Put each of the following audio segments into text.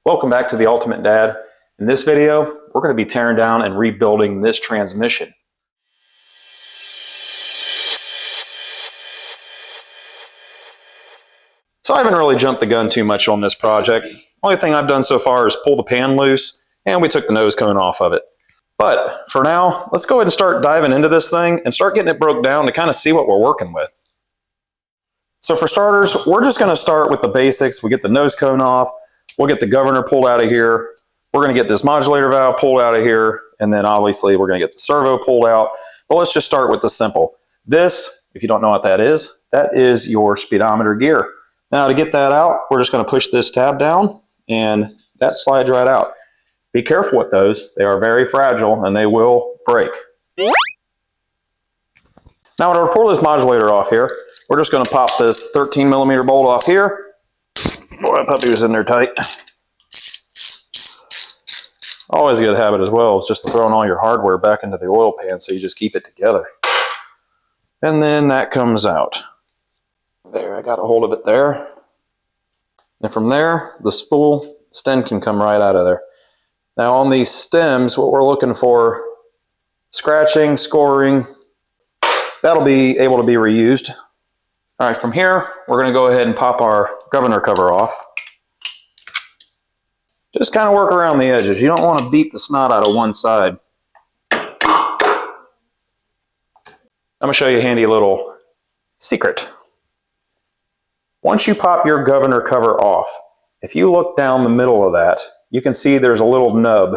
Welcome back to The Ultimate Dad. In this video, we're going to be tearing down and rebuilding this transmission. So I haven't really jumped the gun too much on this project. Only thing I've done so far is pull the pan loose, and we took the nose cone off of it. But for now, let's go ahead and start diving into this thing and start getting it broke down to kind of see what we're working with. So for starters, we're just going to start with the basics. We get the nose cone off. We'll get the governor pulled out of here. We're going to get this modulator valve pulled out of here. And then obviously we're going to get the servo pulled out. But let's just start with the simple. This, if you don't know what that is your speedometer gear. Now to get that out, we're just going to push this tab down and that slides right out. Be careful with those. They are very fragile and they will break. Now to pull this modulator off here, we're just going to pop this 13mm bolt off here. Boy, that puppy was in there tight. Always a good habit as well is just throwing all your hardware back into the oil pan so you just keep it together. And then that comes out. There, I got a hold of it there. And from there, the spool stem can come right out of there. Now on these stems, what we're looking for, scratching, scoring, that'll be able to be reused. All right, from here, we're going to go ahead and pop our governor cover off. Just kind of work around the edges. You don't want to beat the snot out of one side. I'm going to show you a handy little secret. Once you pop your governor cover off, if you look down the middle of that, you can see there's a little nub.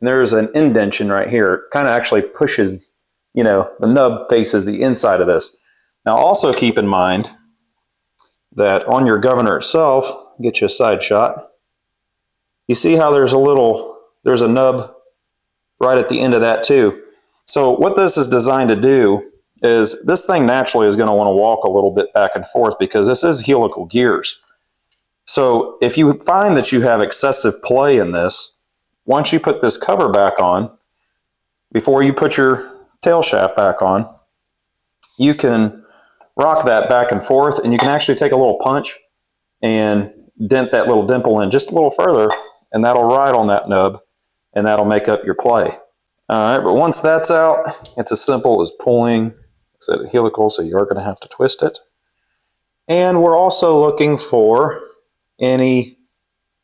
And there's an indentation right here. It kind of actually pushes, the nub faces the inside of this. Now also keep in mind that on your governor itself, get you a side shot, you see how there's a nub right at the end of that too. So what this is designed to do is this thing naturally is going to want to walk a little bit back and forth because this is helical gears. So if you find that you have excessive play in this, once you put this cover back on, before you put your tail shaft back on, you can rock that back and forth, and you can actually take a little punch and dent that little dimple in just a little further, and that'll ride on that nub, and that'll make up your play. All right, but once that's out, it's as simple as pulling. It's a helical, so you are going to have to twist it. And we're also looking for any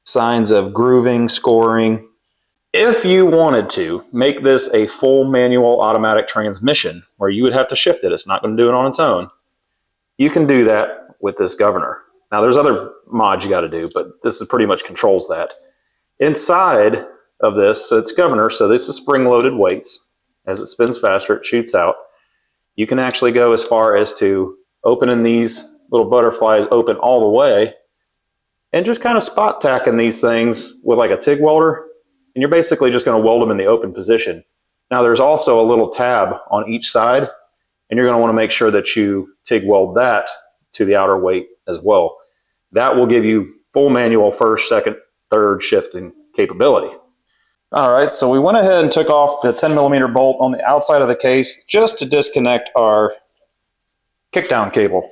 signs of grooving, scoring. If you wanted to make this a full manual automatic transmission, where you would have to shift it, it's not going to do it on its own, you can do that with this governor. Now there's other mods you got to do, but this is pretty much controls that. Inside of this, so it's governor, so this is spring-loaded weights. As it spins faster, it shoots out. You can actually go as far as to opening these little butterflies open all the way and just kind of spot tacking these things with like a TIG welder, and you're basically just going to weld them in the open position. Now there's also a little tab on each side, and you're going to want to make sure that you TIG weld that to the outer weight as well. That will give you full manual first, second, third shifting capability. All right, so we went ahead and took off the 10mm bolt on the outside of the case just to disconnect our kickdown cable.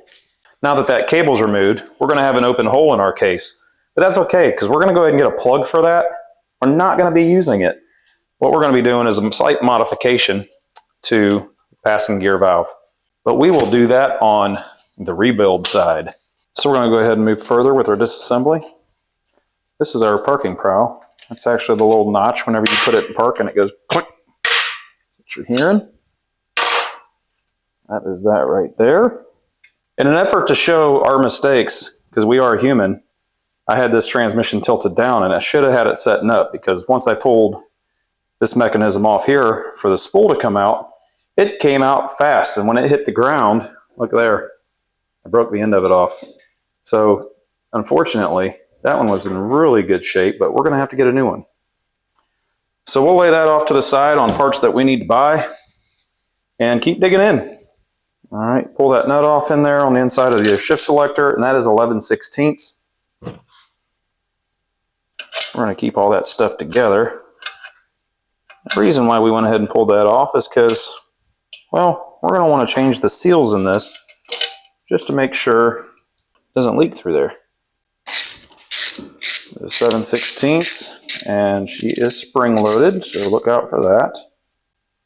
Now that that cable's removed, we're going to have an open hole in our case. But that's okay, because we're going to go ahead and get a plug for that. We're not going to be using it. What we're going to be doing is a slight modification to passing gear valve. But we will do that on the rebuild side. So we're going to go ahead and move further with our disassembly. This is our parking prow. That's actually the little notch whenever you put it in park and it goes click. That's what you're hearing. That is that right there. In an effort to show our mistakes, because we are human, I had this transmission tilted down and I should have had it setting up, because once I pulled this mechanism off here for the spool to come out, it came out fast, and when it hit the ground, look there, I broke the end of it off. So unfortunately, that one was in really good shape, but we're going to have to get a new one. So we'll lay that off to the side on parts that we need to buy and keep digging in. All right, pull that nut off in there on the inside of the shift selector, and that is 11/16. We're going to keep all that stuff together. The reason why we went ahead and pulled that off is because, well, we're going to want to change the seals in this just to make sure it doesn't leak through there. is 7/16, and she is spring loaded, so look out for that.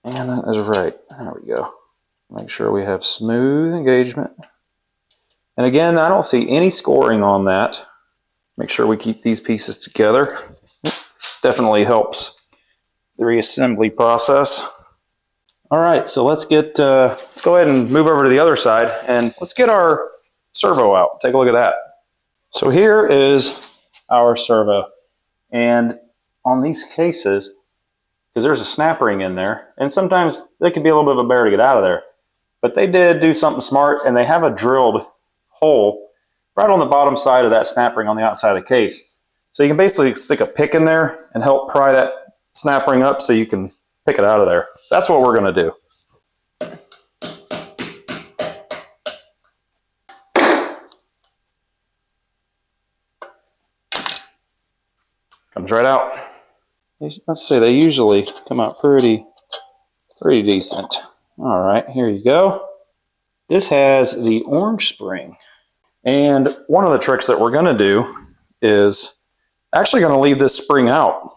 And that is right. There we go. Make sure we have smooth engagement. And again, I don't see any scoring on that. Make sure we keep these pieces together. Definitely helps the reassembly process. All right, so let's go ahead and move over to the other side, and let's get our servo out. Take a look at that. So here is our servo, and on these cases, because there's a snap ring in there, and sometimes they can be a little bit of a bear to get out of there, but they did do something smart, and they have a drilled hole right on the bottom side of that snap ring on the outside of the case. So you can basically stick a pick in there and help pry that snap ring up so you can pick it out of there. So that's what we're going to do. Comes right out. Let's say they usually come out pretty decent. All right, here you go. This has the orange spring. And one of the tricks that we're going to do is actually going to leave this spring out.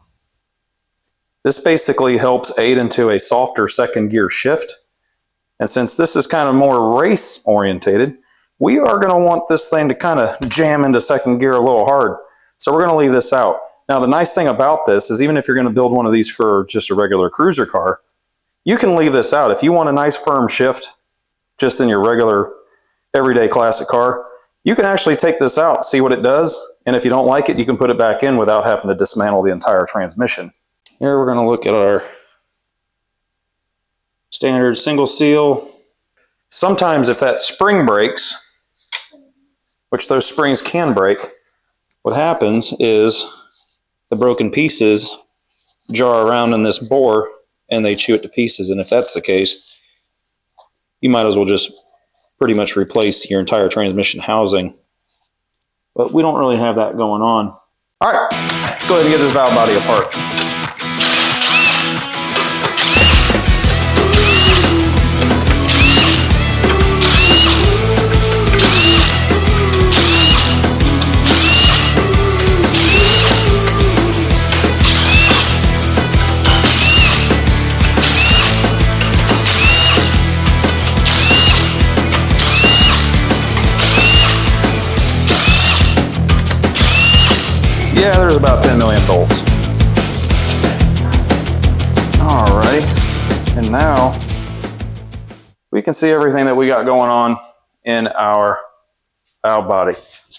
This basically helps aid into a softer second gear shift. And since this is kind of more race orientated, we are going to want this thing to kind of jam into second gear a little hard. So we're going to leave this out. Now the nice thing about this is even if you're going to build one of these for just a regular cruiser car, you can leave this out. If you want a nice firm shift just in your regular everyday classic car, you can actually take this out, see what it does, and if you don't like it, you can put it back in without having to dismantle the entire transmission. Here we're going to look at our standard single seal. Sometimes if that spring breaks, which those springs can break, what happens is the broken pieces jar around in this bore and they chew it to pieces. And if that's the case, you might as well just pretty much replace your entire transmission housing. But we don't really have that going on. All right, let's go ahead and get this valve body apart. Yeah, there's about 10 million bolts. Alrighty, and now we can see everything that we got going on in our valve body.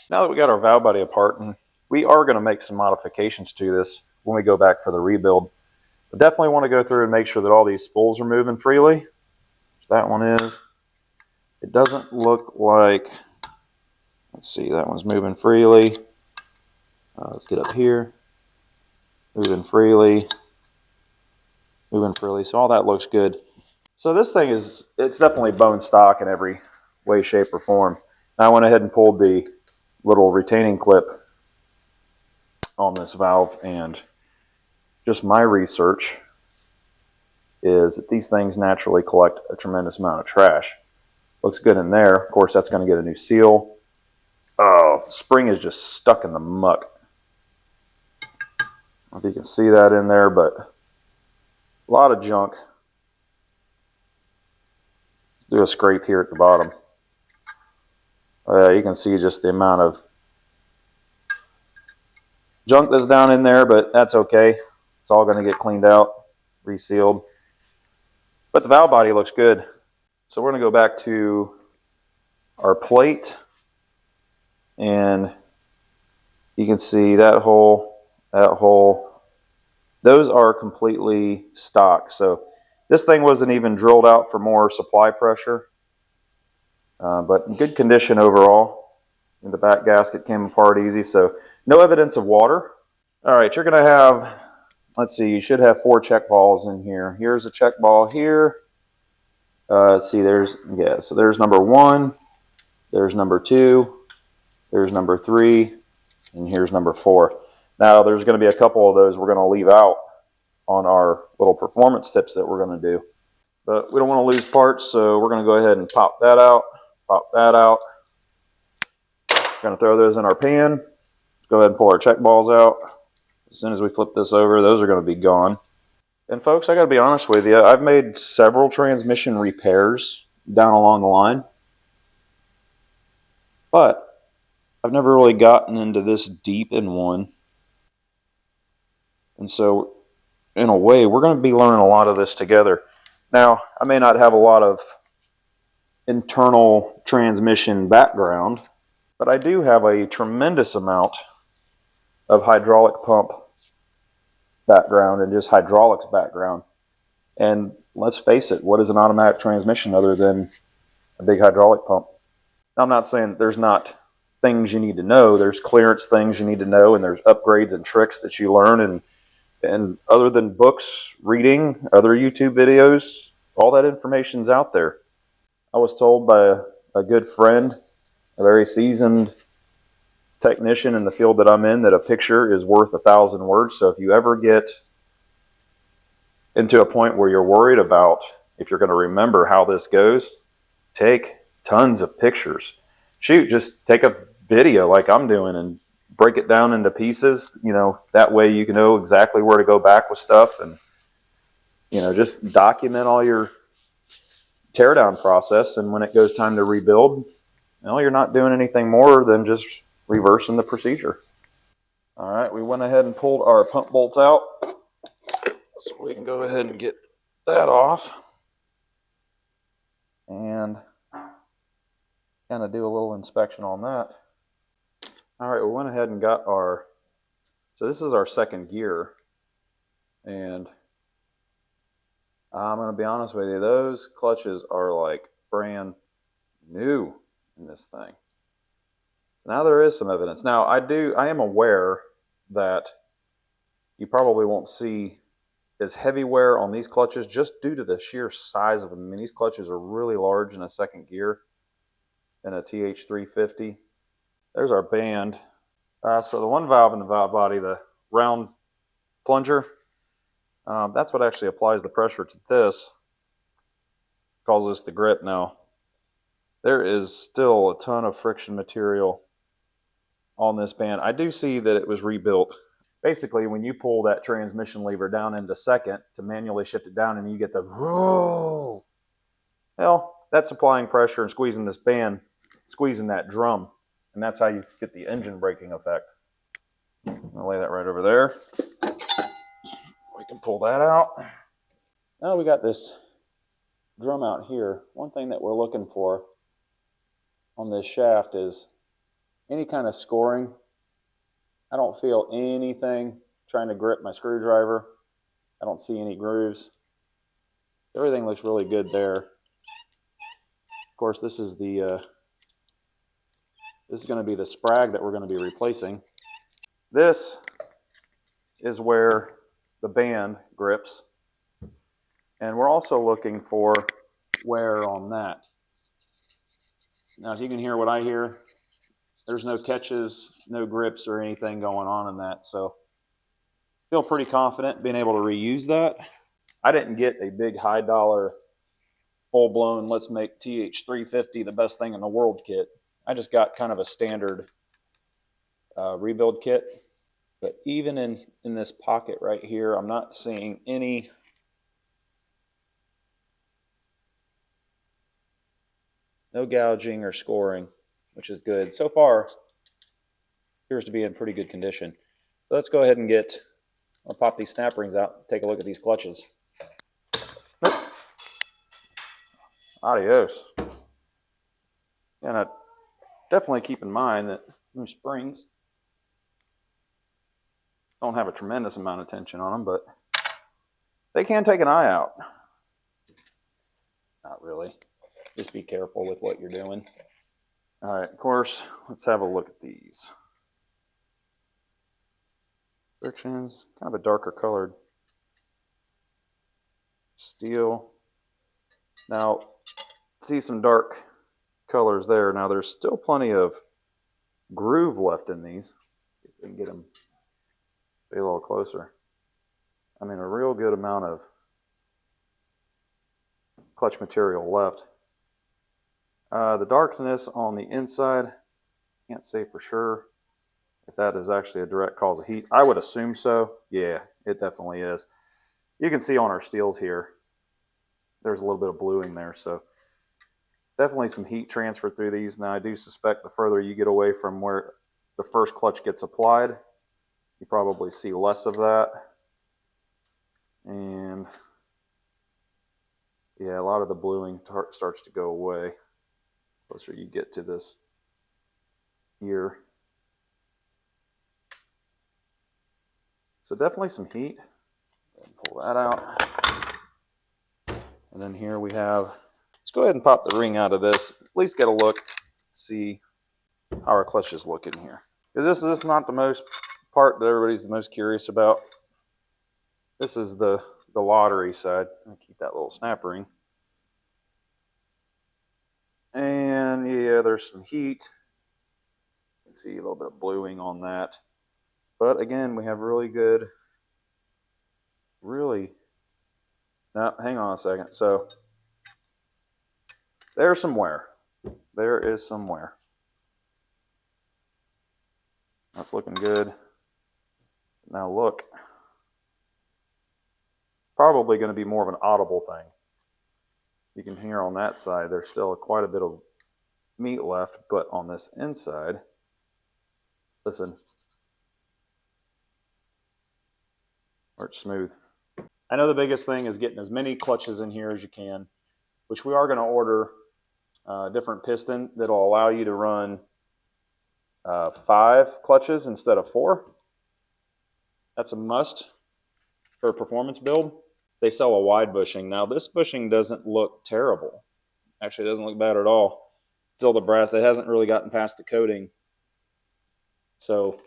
Now that we got our valve body apart, and we are going to make some modifications to this when we go back for the rebuild. But definitely want to go through and make sure that all these spools are moving freely. So that one is. It doesn't look like, let's see, that one's moving freely. Let's get up here, moving freely, so all that looks good. So this thing it's definitely bone stock in every way, shape, or form. Now I went ahead and pulled the little retaining clip on this valve, and just my research is that these things naturally collect a tremendous amount of trash. Looks good in there. Of course, that's going to get a new seal. Oh, the spring is just stuck in the muck. I don't know if you can see that in there, but a lot of junk. Let's do a scrape here at the bottom. You can see just the amount of junk that's down in there, but that's okay. It's all going to get cleaned out, resealed. But the valve body looks good. So we're going to go back to our plate, and you can see that hole, those are completely stock. So this thing wasn't even drilled out for more supply pressure, but in good condition overall. And the back gasket came apart easy, so no evidence of water. All right, you're going to have, let's see, you should have 4 check balls in here. Here's a check ball here. Let's see, so there's number 1, there's number 2, there's number 3, and here's number 4. Now there's going to be a couple of those we're going to leave out on our little performance tips that we're going to do. But we don't want to lose parts, so we're going to go ahead and pop that out, pop that out. We're going to throw those in our pan. go ahead and pull our check balls out. As soon as we flip this over, those are going to be gone. And folks, I got to be honest with you, I've made several transmission repairs down along the line, but I've never really gotten into this deep in one. And so, in a way, we're going to be learning a lot of this together. Now, I may not have a lot of internal transmission background, but I do have a tremendous amount of hydraulic pump background and just hydraulics background. And let's face it, what is an automatic transmission other than a big hydraulic pump? Now, I'm not saying there's not things you need to know. There's clearance things you need to know, and there's upgrades and tricks that you learn. And other than books, reading, other YouTube videos, all that information's out there. I was told by a good friend, a very seasoned technician in the field that I'm in, that a picture is worth 1,000 words. So if you ever get into a point where you're worried about if you're going to remember how this goes, take tons of pictures. Shoot, just take a video like I'm doing and break it down into pieces. That way you can know exactly where to go back with stuff, and just document all your teardown process. And when it goes time to rebuild, you're not doing anything more than just reversing the procedure. All right, we went ahead and pulled our pump bolts out, so we can go ahead and get that off and kind of do a little inspection on that. All right, we went ahead and got so this is our second gear, and I'm going to be honest with you, those clutches are like brand new in this thing. So now there is some evidence. Now I am aware that you probably won't see as heavy wear on these clutches just due to the sheer size of them. I mean, these clutches are really large in a second gear in a TH350. There's our band. So the one valve in the valve body, the round plunger, that's what actually applies the pressure to this, causes this to grip. Now, there is still a ton of friction material on this band. I do see that it was rebuilt. Basically, when you pull that transmission lever down into second to manually shift it down, and you get the whoa, well, that's applying pressure and squeezing this band, squeezing that drum, and that's how you get the engine braking effect. I'll lay that right over there. We can pull that out. Now we got this drum out here. One thing that we're looking for on this shaft is any kind of scoring. I don't feel anything trying to grip my screwdriver. I don't see any grooves. Everything looks really good there. Of course, this is going to be the sprag that we're going to be replacing. This is where the band grips, and we're also looking for wear on that. Now, if you can hear what I hear, there's no catches, no grips, or anything going on in that. So feel pretty confident being able to reuse that. I didn't get a big high dollar, full blown, let's make TH350 the best thing in the world kit. I just got kind of a standard rebuild kit. But even in this pocket right here, I'm not seeing no gouging or scoring, which is good. So far, appears to be in pretty good condition. So let's go ahead and I'll pop these snap rings out and take a look at these clutches. Adios. And definitely keep in mind that new springs don't have a tremendous amount of tension on them, but they can take an eye out. Not really. Just be careful with what you're doing. All right, of course, let's have a look at these. Frictions, kind of a darker colored steel. Now, see some dark colors there. Now, there's still plenty of groove left in these. See if we can get them a little closer. I mean, a real good amount of clutch material left. The darkness on the inside, can't say for sure. if that is actually a direct cause of heat. I would assume so. Yeah, it definitely is. You can see on our steels here, there's a little bit of bluing there, so definitely some heat transfer through these. Now I do suspect the further you get away from where the first clutch gets applied, you probably see less of that. And yeah, a lot of the bluing starts to go away the closer you get to this here. So definitely some heat. Pull that out. And then here we have, let's go ahead and pop the ring out of this. At least get a look, see how our clutches look in here. Because this is not the most part that everybody's the most curious about. This is the lottery side. I'll keep that little snap ring. And yeah, there's some heat. You can see a little bit of bluing on that. But again, we have really good, no, hang on a second. So there's some wear. There is some wear. That's looking good. Now look, probably going to be more of an audible thing. You can hear on that side, there's still quite a bit of meat left, but on this inside, listen, where it's smooth. I know the biggest thing is getting as many clutches in here as you can, which we are going to order a different piston that'll allow you to run 5 clutches instead of 4. That's a must for a performance build. They sell a wide bushing. Now this bushing doesn't look terrible. Actually, it doesn't look bad at all. Still the brass, that hasn't really gotten past the coating. So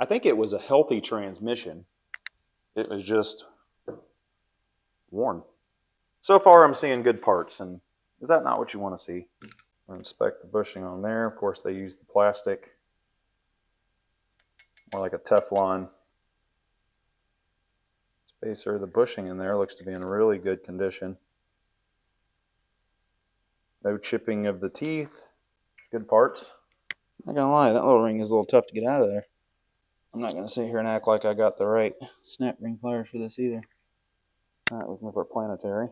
I think it was a healthy transmission. It was just worn. So far I'm seeing good parts, and is that not what you want to see? I'll inspect the bushing on there. Of course they use the plastic, more like a Teflon spacer. The bushing in there looks to be in really good condition. No chipping of the teeth. Good parts. Not gonna lie, that little ring is a little tough to get out of there. I'm not gonna sit here and act like I got the right snap ring pliers for this either. All right, we can move our Planetary.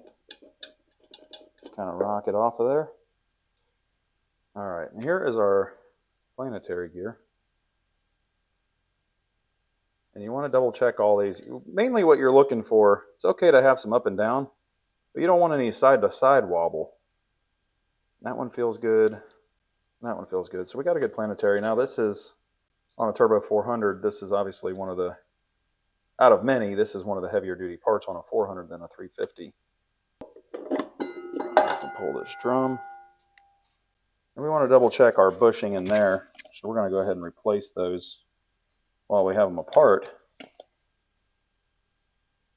Just kind of rock it off of there. All right, and here is our Planetary gear. And you want to double check all these. Mainly what you're looking for, it's okay to have some up and down, but you don't want any side to side wobble. That one feels good. That one feels good. So we got a good Planetary. Now this is on a Turbo 400. This is obviously one of the, out of many, this is one of the heavier duty parts on a 400 than a 350. I can pull this drum. And we want to double check our bushing in there. So we're going to go ahead and replace those while we have them apart.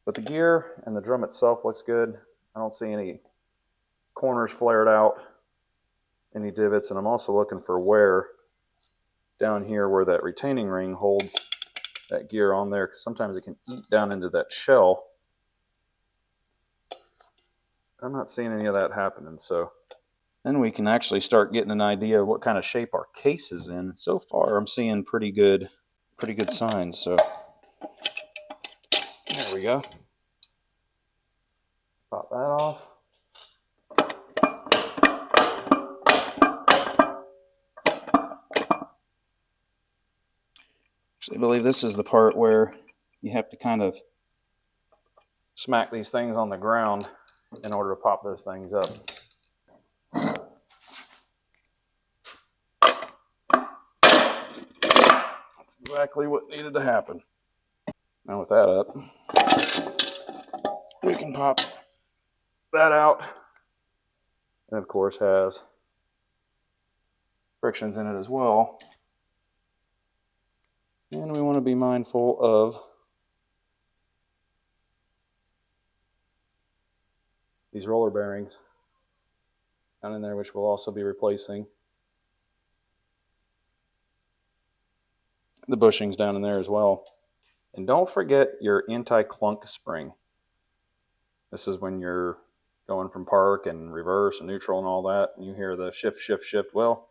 But the gear and the drum itself looks good. I don't see any corners flared out, any divots, and I'm also looking for wear down here where that retaining ring holds that gear on there, because sometimes it can eat down into that shell. I'm not seeing any of that happening, so then we can actually start getting an idea of what kind of shape our case is in. And so far I'm seeing pretty good signs. So there we go. Pop that off. Actually, I believe this is the part where you have to kind of smack these things on the ground in order to pop those things up. That's exactly what needed to happen. Now with that up, we can pop that out. And of course has frictions in it as well. And we want to be mindful of these roller bearings down in there, which we'll also be replacing. The bushings down in there as well. And don't forget your anti-clunk spring. This is when you're going from park and reverse and neutral and all that, and you hear the shift, shift, shift. Well,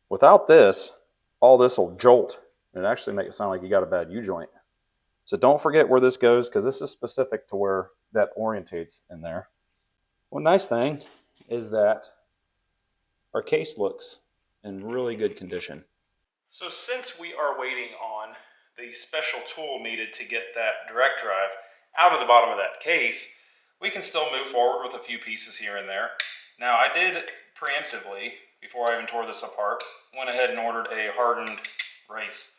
without this, all this will jolt and it actually make it sound like you got a bad U-joint. So don't forget where this goes, because this is specific to where that orientates in there. One nice thing is that our case looks in really good condition. So since we are waiting on the special tool needed to get that direct drive out of the bottom of that case, we can still move forward with a few pieces here and there. Now I did preemptively, before I even tore this apart, went ahead and ordered a hardened race.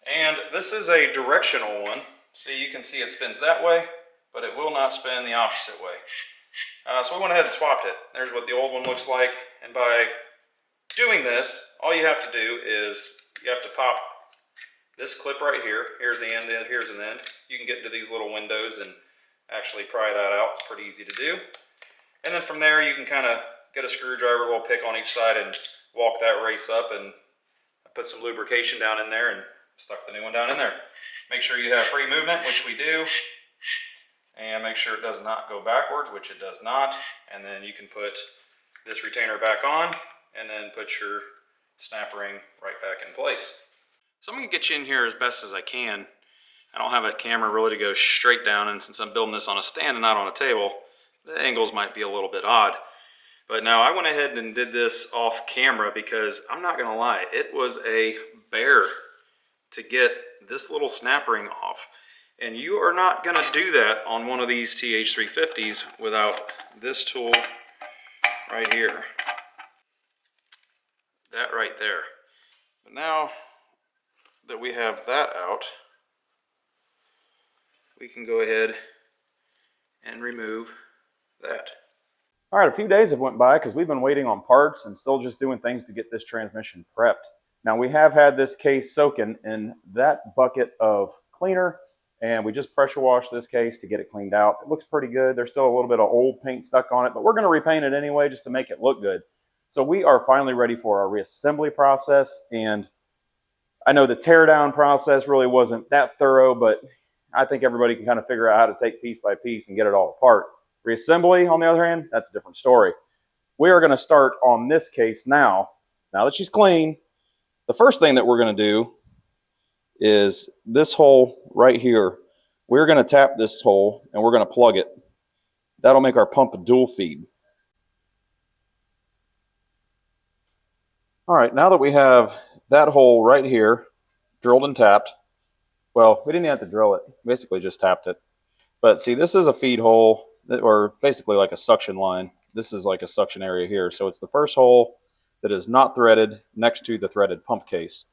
And this is a directional one. See, you can see it spins that way, but it will not spin the opposite way. So we went ahead and swapped it. There's what the old one looks like. And by doing this, all you have to do is you have to pop this clip right here. Here's the end, here's an end. You can get into these little windows and actually pry that out. It's pretty easy to do. And then from there, you can kind of get a screwdriver, a little pick on each side, and walk that race up and put some lubrication down in there and stuck the new one down in there. Make sure you have free movement, which we do. And make sure it does not go backwards, which it does not. And then you can put this retainer back on and then put your snap ring right back in place. So I'm going to get you in here as best as I can. I don't have a camera really to go straight down, and since I'm building this on a stand and not on a table, the angles might be a little bit odd. But now I went ahead and did this off camera because I'm not going to lie, it was a bear to get this little snap ring off. And you are not going to do that on one of these TH350s without this tool right here. That right there. But now that we have that out, we can go ahead and remove that. All right, a few days have went by because we've been waiting on parts and still just doing things to get this transmission prepped. Now we have had this case soaking in that bucket of cleaner, and we just pressure washed this case to get it cleaned out. It looks pretty good. There's still a little bit of old paint stuck on it, but we're going to repaint it anyway just to make it look good. So we are finally ready for our reassembly process, and I know the teardown process really wasn't that thorough, but I think everybody can kind of figure out how to take piece by piece and get it all apart. Reassembly, on the other hand, that's a different story. We are going to start on this case now. Now that she's clean, the first thing that we're going to do is this hole right here. We're going to tap this hole and we're going to plug it. That'll make our pump a dual feed. All right, now that we have that hole right here drilled and tapped, well, we didn't have to drill it. Basically just tapped it. But see, this is a feed hole, or basically like a suction line. This is like a suction area here. So it's the first hole that is not threaded next to the threaded pump case.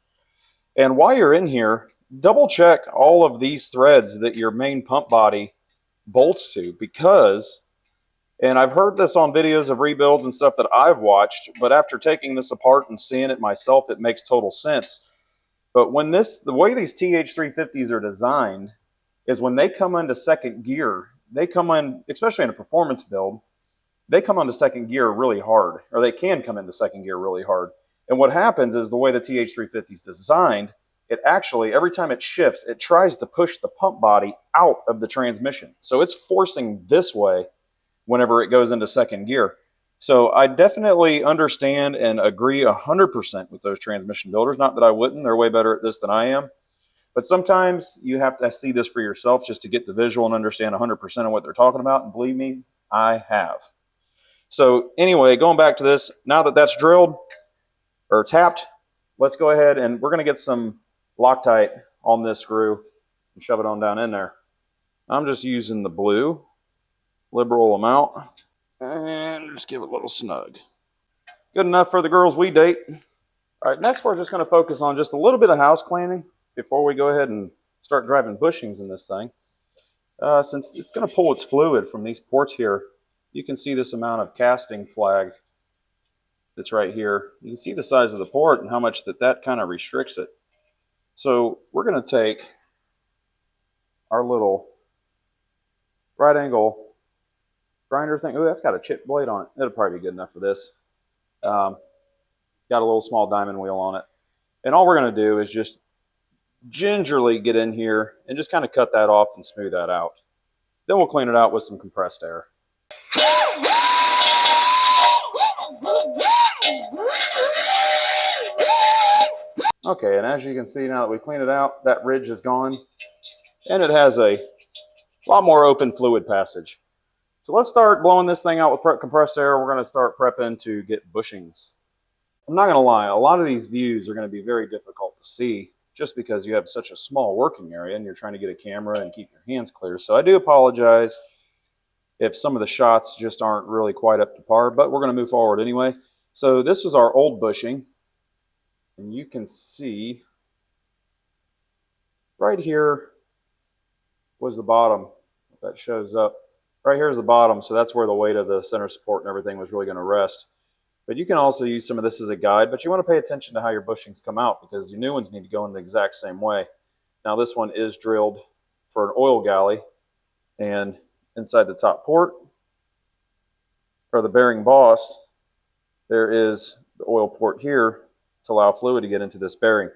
And while you're in here, double check all of these threads that your main pump body bolts to, because, and I've heard this on videos of rebuilds and stuff that I've watched, but after taking this apart and seeing it myself, it makes total sense. But when the way these TH350s are designed is when they come into second gear, they come in, especially in a performance build, they come into second gear really hard, or they can come into second gear really hard. And what happens is the way the TH350 is designed, it actually, every time it shifts, it tries to push the pump body out of the transmission. So it's forcing this way whenever it goes into second gear. So I definitely understand and agree 100% with those transmission builders. Not that I wouldn't, they're way better at this than I am. But sometimes you have to see this for yourself just to get the visual and understand 100% of what they're talking about. And believe me, I have. So anyway, going back to this, now that that's drilled or tapped, let's go ahead and we're going to get some Loctite on this screw and shove it on down in there. I'm just using the blue, liberal amount, and just give it a little snug. Good enough for the girls we date. All right, next we're just going to focus on just a little bit of house cleaning before we go ahead and start driving bushings in this thing. Since it's going to pull its fluid from these ports here, you can see this amount of casting flag that's right here. You can see the size of the port and how much that kind of restricts it. So we're going to take our little right angle grinder thing. Oh, that's got a chip blade on it. That'll probably be good enough for this. Got a little small diamond wheel on it. And all we're going to do is just gingerly get in here and just kind of cut that off and smooth that out. Then we'll clean it out with some compressed air. Okay, and as you can see now that we cleaned it out, that ridge is gone, and it has a lot more open fluid passage. So let's start blowing this thing out with compressed air. We're going to start prepping to get bushings. I'm not going to lie, a lot of these views are going to be very difficult to see just because you have such a small working area and you're trying to get a camera and keep your hands clear. So I do apologize if some of the shots just aren't really quite up to par, but we're going to move forward anyway. So this was our old bushing, and you can see right here was the bottom that shows up. Right here is the bottom, so that's where the weight of the center support and everything was really going to rest. But you can also use some of this as a guide, but you want to pay attention to how your bushings come out because your new ones need to go in the exact same way. Now this one is drilled for an oil galley, and inside the top port, or the bearing boss, there is the oil port here to allow fluid to get into this bearing.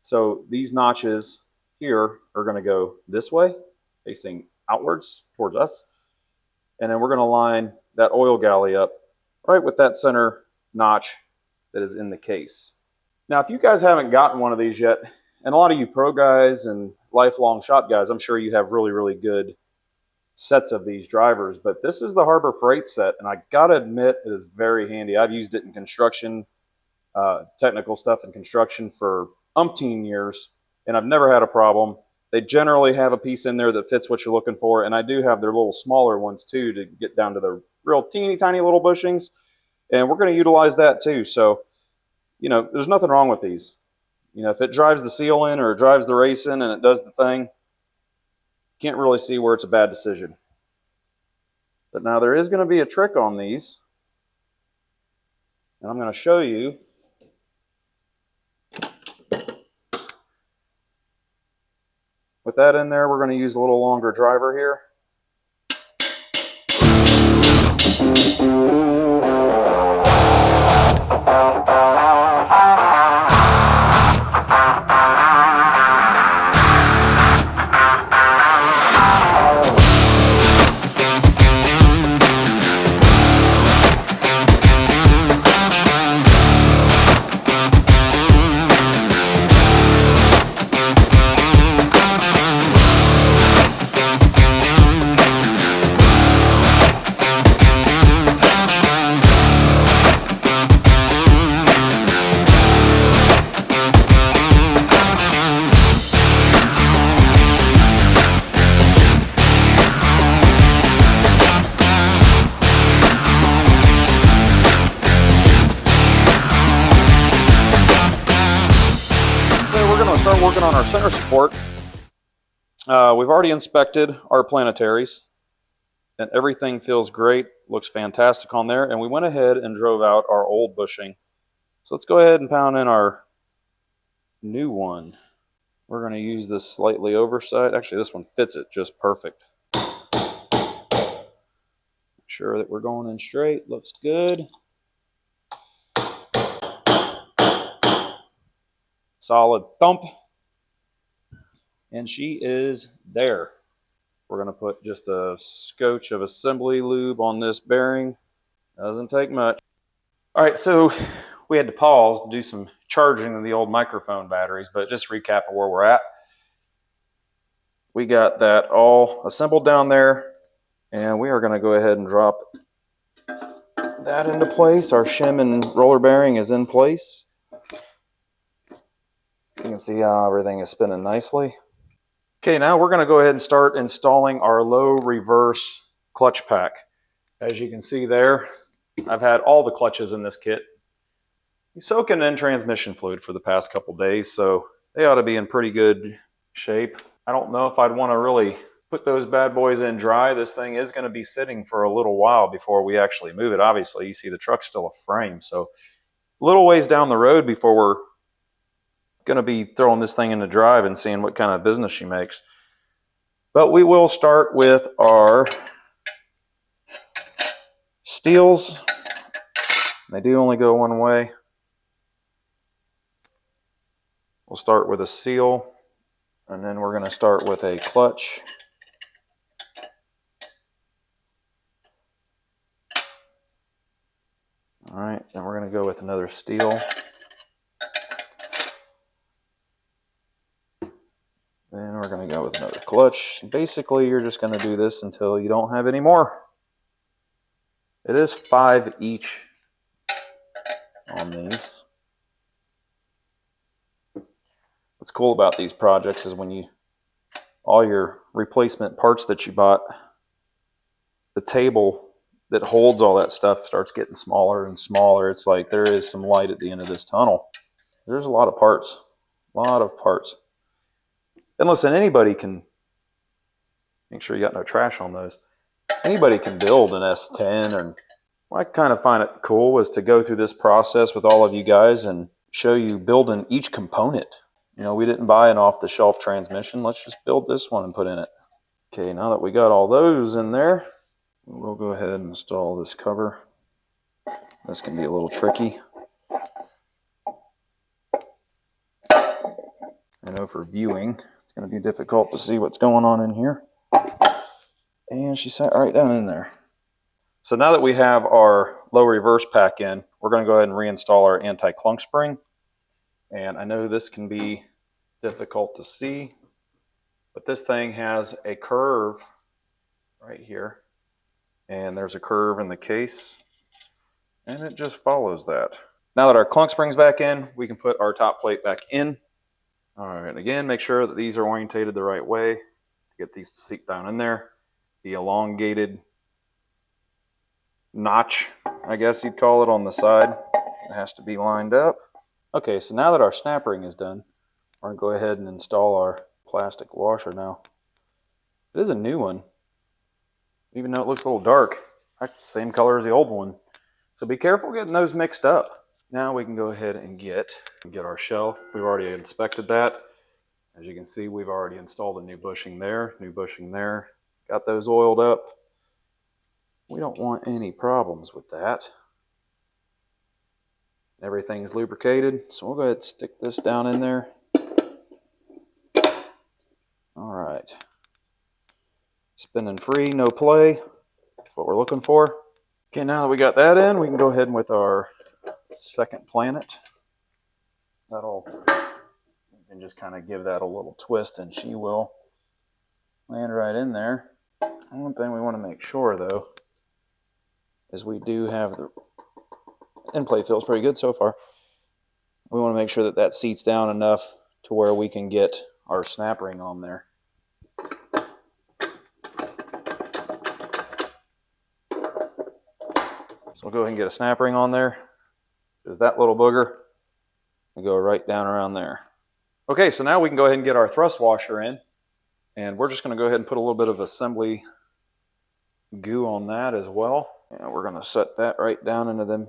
So these notches here are going to go this way, facing outwards towards us. And then we're going to line that oil galley up right with that center notch that is in the case. Now, if you guys haven't gotten one of these yet, and a lot of you pro guys and lifelong shop guys, I'm sure you have really, really good sets of these drivers, but this is the Harbor Freight set, and I gotta admit it is very handy. I've used it in construction, technical stuff in construction for umpteen years, and I've never had a problem. They generally have a piece in there that fits what you're looking for, and I do have their little smaller ones too to get down to the real teeny tiny little bushings, and we're going to utilize that too. So, you know, there's nothing wrong with these. You know, if it drives the seal in or it drives the race in and it does the thing, can't really see where it's a bad decision. But now there is going to be a trick on these, and I'm going to show you. With that in there, we're going to use a little longer driver here. Start working on our center support. We've already inspected our planetaries and everything feels great, looks fantastic on there, and we went ahead and drove out our old bushing. So let's go ahead and pound in our new one. We're going to use this slightly oversized. Actually, this one fits it just perfect. Make sure that we're going in straight. Looks good. Solid thump. And she is there. We're going to put just a scotch of assembly lube on this bearing. Doesn't take much. All right, so we had to pause to do some charging of the old microphone batteries, but just recap of where we're at. We got that all assembled down there, and we are going to go ahead and drop that into place. Our shim and roller bearing is in place. You can see how everything is spinning nicely. Okay, now we're going to go ahead and start installing our low reverse clutch pack. As you can see there, I've had all the clutches in this kit soaking in transmission fluid for the past couple days, so they ought to be in pretty good shape. I don't know if I'd want to really put those bad boys in dry. This thing is going to be sitting for a little while before we actually move it. Obviously, you see the truck's still a frame, so a little ways down the road before we're going to be throwing this thing into drive and seeing what kind of business she makes. But we will start with our steels. They do only go one way. We'll start with a seal, and then we're going to start with a clutch. All right, then we're going to go with another steel. And we're going to go with another clutch. Basically, you're just going to do this until you don't have any more. It is 5 each on these. What's cool about these projects is when all your replacement parts that you bought, the table that holds all that stuff starts getting smaller and smaller. It's like there is some light at the end of this tunnel. There's a lot of parts. A lot of parts. And listen, anybody can, make sure you got no trash on those. Anybody can build an S10. Or I kind of find it cool was to go through this process with all of you guys and show you building each component. You know, we didn't buy an off-the-shelf transmission. Let's just build this one and put in it. Okay, now that we got all those in there, we'll go ahead and install this cover. This can be a little tricky. I know for viewing, it's going to be difficult to see what's going on in here. And she sat right down in there. So now that we have our low reverse pack in, we're going to go ahead and reinstall our anti-clunk spring. And I know this can be difficult to see, but this thing has a curve right here. And there's a curve in the case, and it just follows that. Now that our clunk spring's back in, we can put our top plate back in. All right, and again, make sure that these are orientated the right way to get these to seat down in there. The elongated notch, I guess you'd call it, on the side, it has to be lined up. Okay, so now that our snap ring is done, we're going to go ahead and install our plastic washer now. It is a new one, even though it looks a little dark. Actually, same color as the old one. So be careful getting those mixed up. Now we can go ahead and get our shell. We've already inspected that. As you can see, we've already installed a new bushing there, got those oiled up. We don't want any problems with that. Everything's lubricated, so we'll go ahead and stick this down in there. All right. Spinning free, no play. That's what we're looking for. Okay, now that we got that in, we can go ahead with our second planet. And just kind of give that a little twist, and she will land right in there. One thing we want to make sure, though, is we do have the end plate feels pretty good so far. We want to make sure that that seats down enough to where we can get our snap ring on there. So we'll go ahead and get a snap ring on there. There's that little booger. We go right down around there. Okay, so now we can go ahead and get our thrust washer in. And we're just going to go ahead and put a little bit of assembly goo on that as well. And we're going to set that right down into them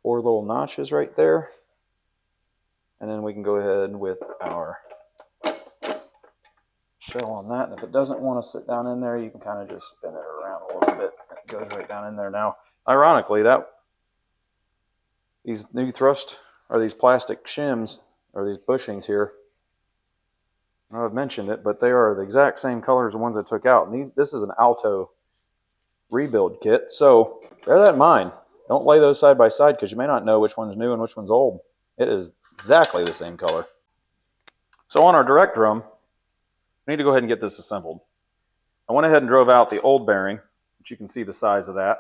4 little notches right there. And then we can go ahead with our shell on that. And if it doesn't want to sit down in there, you can kind of just spin it around a little bit. It goes right down in there. Now, ironically, these new thrust, or these plastic shims, or these bushings here, I've mentioned it, but they are the exact same color as the ones I took out. And this is an Alto rebuild kit, so bear that in mind. Don't lay those side by side because you may not know which one's new and which one's old. It is exactly the same color. So on our direct drum, we need to go ahead and get this assembled. I went ahead and drove out the old bearing, which you can see the size of that.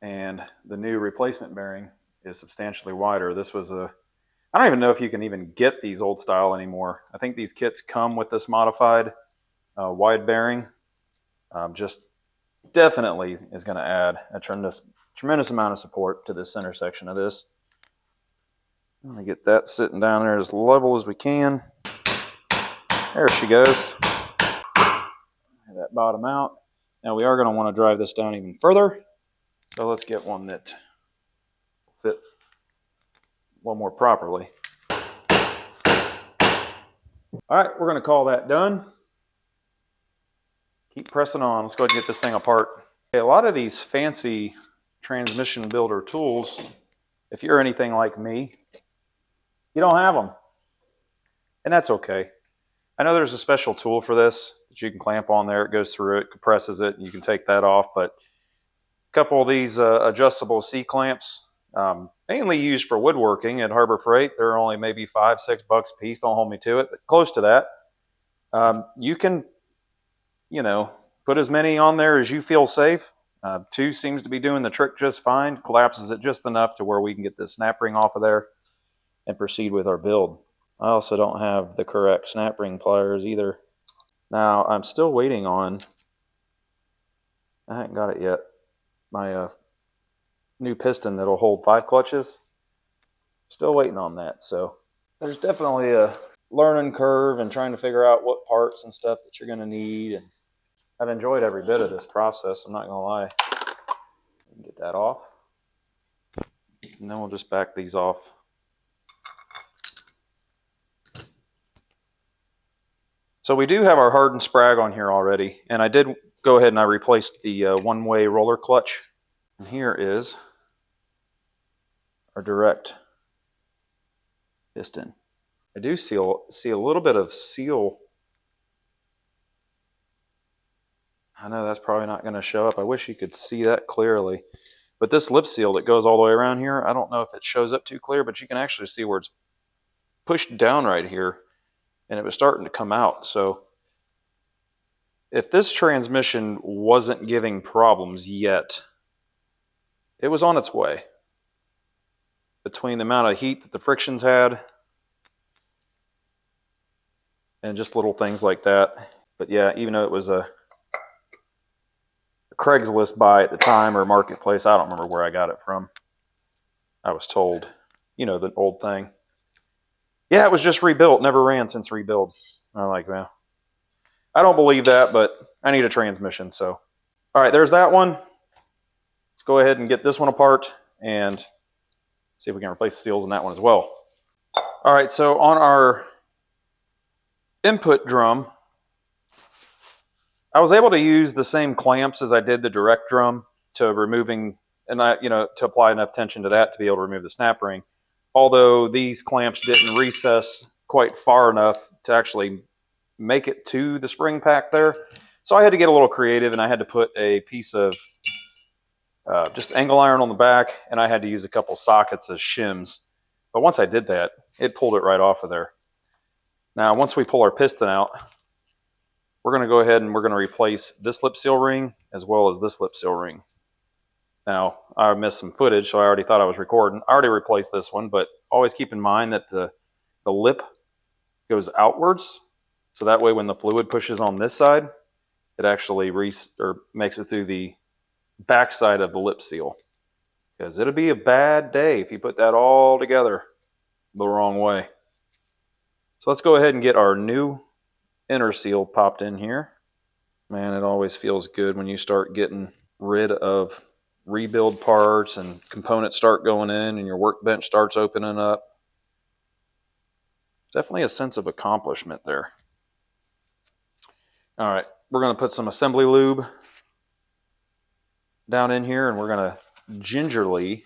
And the new replacement bearing is substantially wider. This was I don't even know if you can even get these old style anymore. I think these kits come with this modified wide bearing. Just definitely is going to add a tremendous amount of support to this center section of this. I'm going to get that sitting down there as level as we can. There she goes. That bottom out. Now we are going to want to drive this down even further. So let's get one that will fit one more properly. All right, we're going to call that done. Keep pressing on. Let's go ahead and get this thing apart. Okay, a lot of these fancy transmission builder tools, if you're anything like me, you don't have them. And that's okay. I know there's a special tool for this that you can clamp on there. It goes through it, compresses it, and you can take that off. But a couple of these adjustable C-clamps mainly used for woodworking at Harbor Freight. They're only maybe $5, $6 a piece. Don't hold me to it, but close to that. You can, put as many on there as you feel safe. 2 seems to be doing the trick just fine. Collapses it just enough to where we can get the snap ring off of there and proceed with our build. I also don't have the correct snap ring pliers either. Now, I'm still waiting on, I haven't got it yet, my new piston that'll hold 5 clutches. Still waiting on that. So there's definitely a learning curve and trying to figure out what parts and stuff that you're going to need. And I've enjoyed every bit of this process, I'm not going to lie. Get that off. And then we'll just back these off. So we do have our hardened sprag on here already, and I did go ahead and I replaced the one-way roller clutch. And here is our direct piston. I do see a little bit of seal. I know that's probably not going to show up. I wish you could see that clearly. But this lip seal that goes all the way around here, I don't know if it shows up too clear, but you can actually see where it's pushed down right here, and it was starting to come out. So if this transmission wasn't giving problems yet, it was on its way. Between the amount of heat that the frictions had and just little things like that. But yeah, even though it was a Craigslist buy at the time, or marketplace, I don't remember where I got it from. I was told, the old thing. Yeah, it was just rebuilt, never ran since rebuild. I'm like, well, I don't believe that, but I need a transmission, so. All right, there's that one. Let's go ahead and get this one apart and see if we can replace the seals in that one as well. All right, so on our input drum, I was able to use the same clamps as I did the direct drum to removing, and to apply enough tension to that to be able to remove the snap ring. Although these clamps didn't recess quite far enough to actually make it to the spring pack there. So I had to get a little creative, and I had to put a piece of just angle iron on the back, and I had to use a couple sockets as shims. But once I did that, it pulled it right off of there. Now, once we pull our piston out, we're going to go ahead and we're going to replace this lip seal ring as well as this lip seal ring. Now, I missed some footage, so I already thought I was recording. I already replaced this one, but always keep in mind that the lip goes outwards. So that way when the fluid pushes on this side, it actually makes it through the back side of the lip seal. Because it'll be a bad day if you put that all together the wrong way. So let's go ahead and get our new inner seal popped in here. Man, it always feels good when you start getting rid of rebuild parts and components start going in and your workbench starts opening up. Definitely a sense of accomplishment there. All right, we're going to put some assembly lube down in here, and we're going to gingerly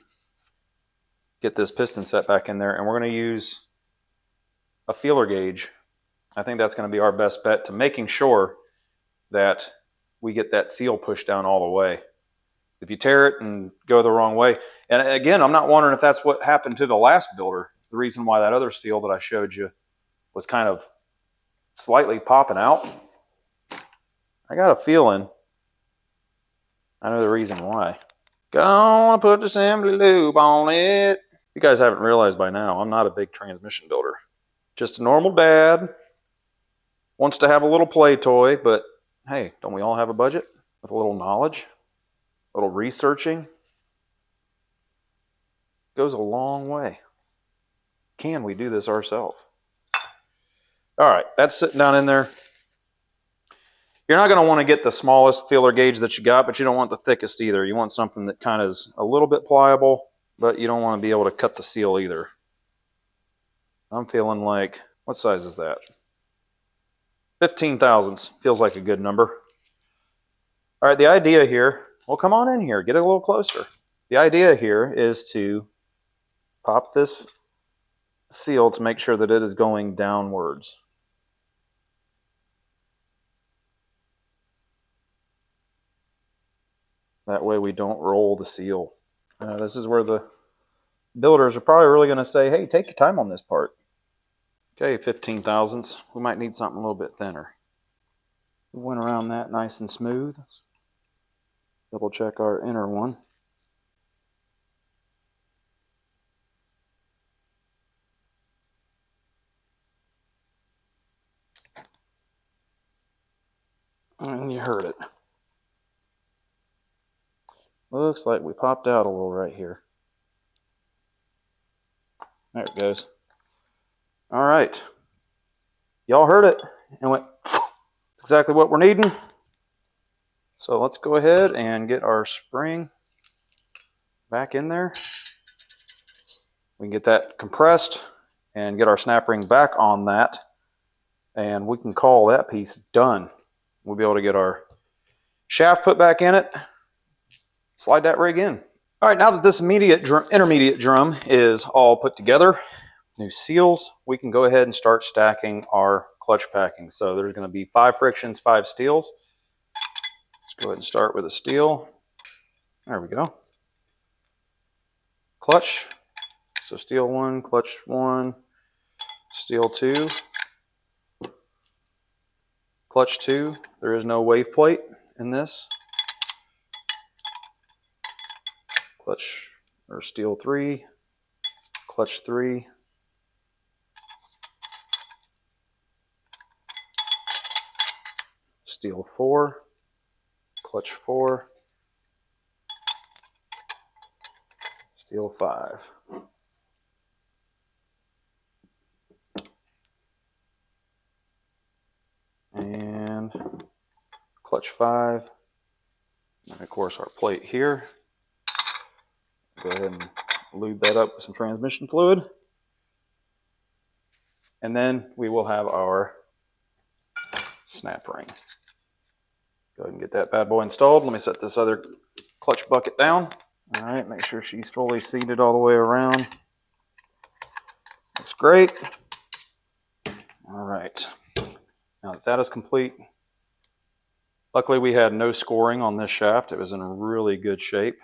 get this piston set back in there, and we're going to use a feeler gauge. I think that's going to be our best bet to making sure that we get that seal pushed down all the way. If you tear it and go the wrong way, and again, I'm not wondering if that's what happened to the last builder. The reason why that other seal that I showed you was kind of slightly popping out. I got a feeling I know the reason why. Gonna put the assembly lube on it. You guys haven't realized by now, I'm not a big transmission builder. Just a normal dad. Wants to have a little play toy, but hey, don't we all have a budget? With a little knowledge, a little researching, goes a long way. Can we do this ourselves? All right, that's sitting down in there. You're not going to want to get the smallest feeler gauge that you got, but you don't want the thickest either. You want something that kind of is a little bit pliable, but you don't want to be able to cut the seal either. I'm feeling like, what size is that? 15 thousandths. Feels like a good number. All right, the idea here, well, come on in here, get a little closer. The idea here is to pop this seal to make sure that it is going downwards. That way we don't roll the seal. This is where the builders are probably really going to say, hey, take your time on this part. Okay, 15 thousandths. We might need something a little bit thinner. We went around that nice and smooth. Double check our inner one. And you heard it. Looks like we popped out a little right here. There it goes. All right. Y'all heard it and went, it's exactly what we're needing. So let's go ahead and get our spring back in there. We can get that compressed and get our snap ring back on that. And we can call that piece done. We'll be able to get our shaft put back in it, slide that rig in. All right, now that this intermediate drum is all put together, new seals, we can go ahead and start stacking our clutch packing. So there's going to be 5 frictions, 5 steels. Let's go ahead and start with a steel. There we go. Clutch. So steel 1, clutch 1, steel 2, clutch 2. There is no wave plate in this. Clutch or steel 3, clutch 3, steel 4, clutch 4, steel 5. And clutch 5. And of course our plate here. Go ahead and lube that up with some transmission fluid. And then we will have our snap ring. Go ahead and get that bad boy installed. Let me set this other clutch bucket down. All right, make sure she's fully seated all the way around. Looks great. All right, now that that is complete, luckily we had no scoring on this shaft. It was in really good shape.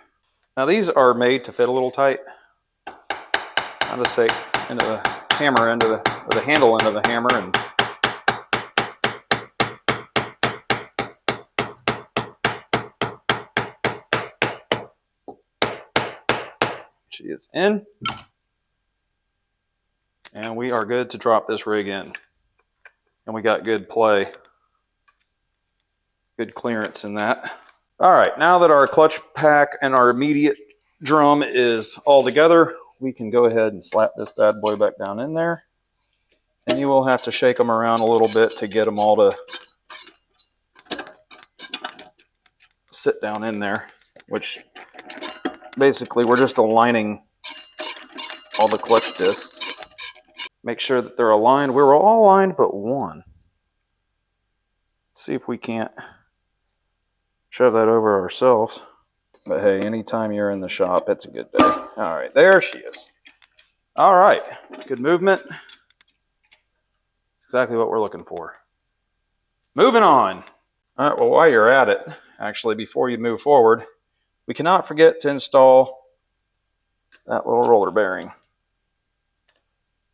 Now these are made to fit a little tight. I'll just take into the hammer end of the handle end of the hammer and she is in. And we are good to drop this rig in. And we got good play, good clearance in that. All right, now that our clutch pack and our immediate drum is all together, we can go ahead and slap this bad boy back down in there. And you will have to shake them around a little bit to get them all to sit down in there, which basically we're just aligning all the clutch discs. Make sure that they're aligned. We were all aligned but one. Let's see if we can't shove that over ourselves. But hey, anytime you're in the shop, it's a good day. All right, there she is. All right, good movement. It's exactly what we're looking for. Moving on. All right, well, while you're at it, actually, before you move forward, we cannot forget to install that little roller bearing.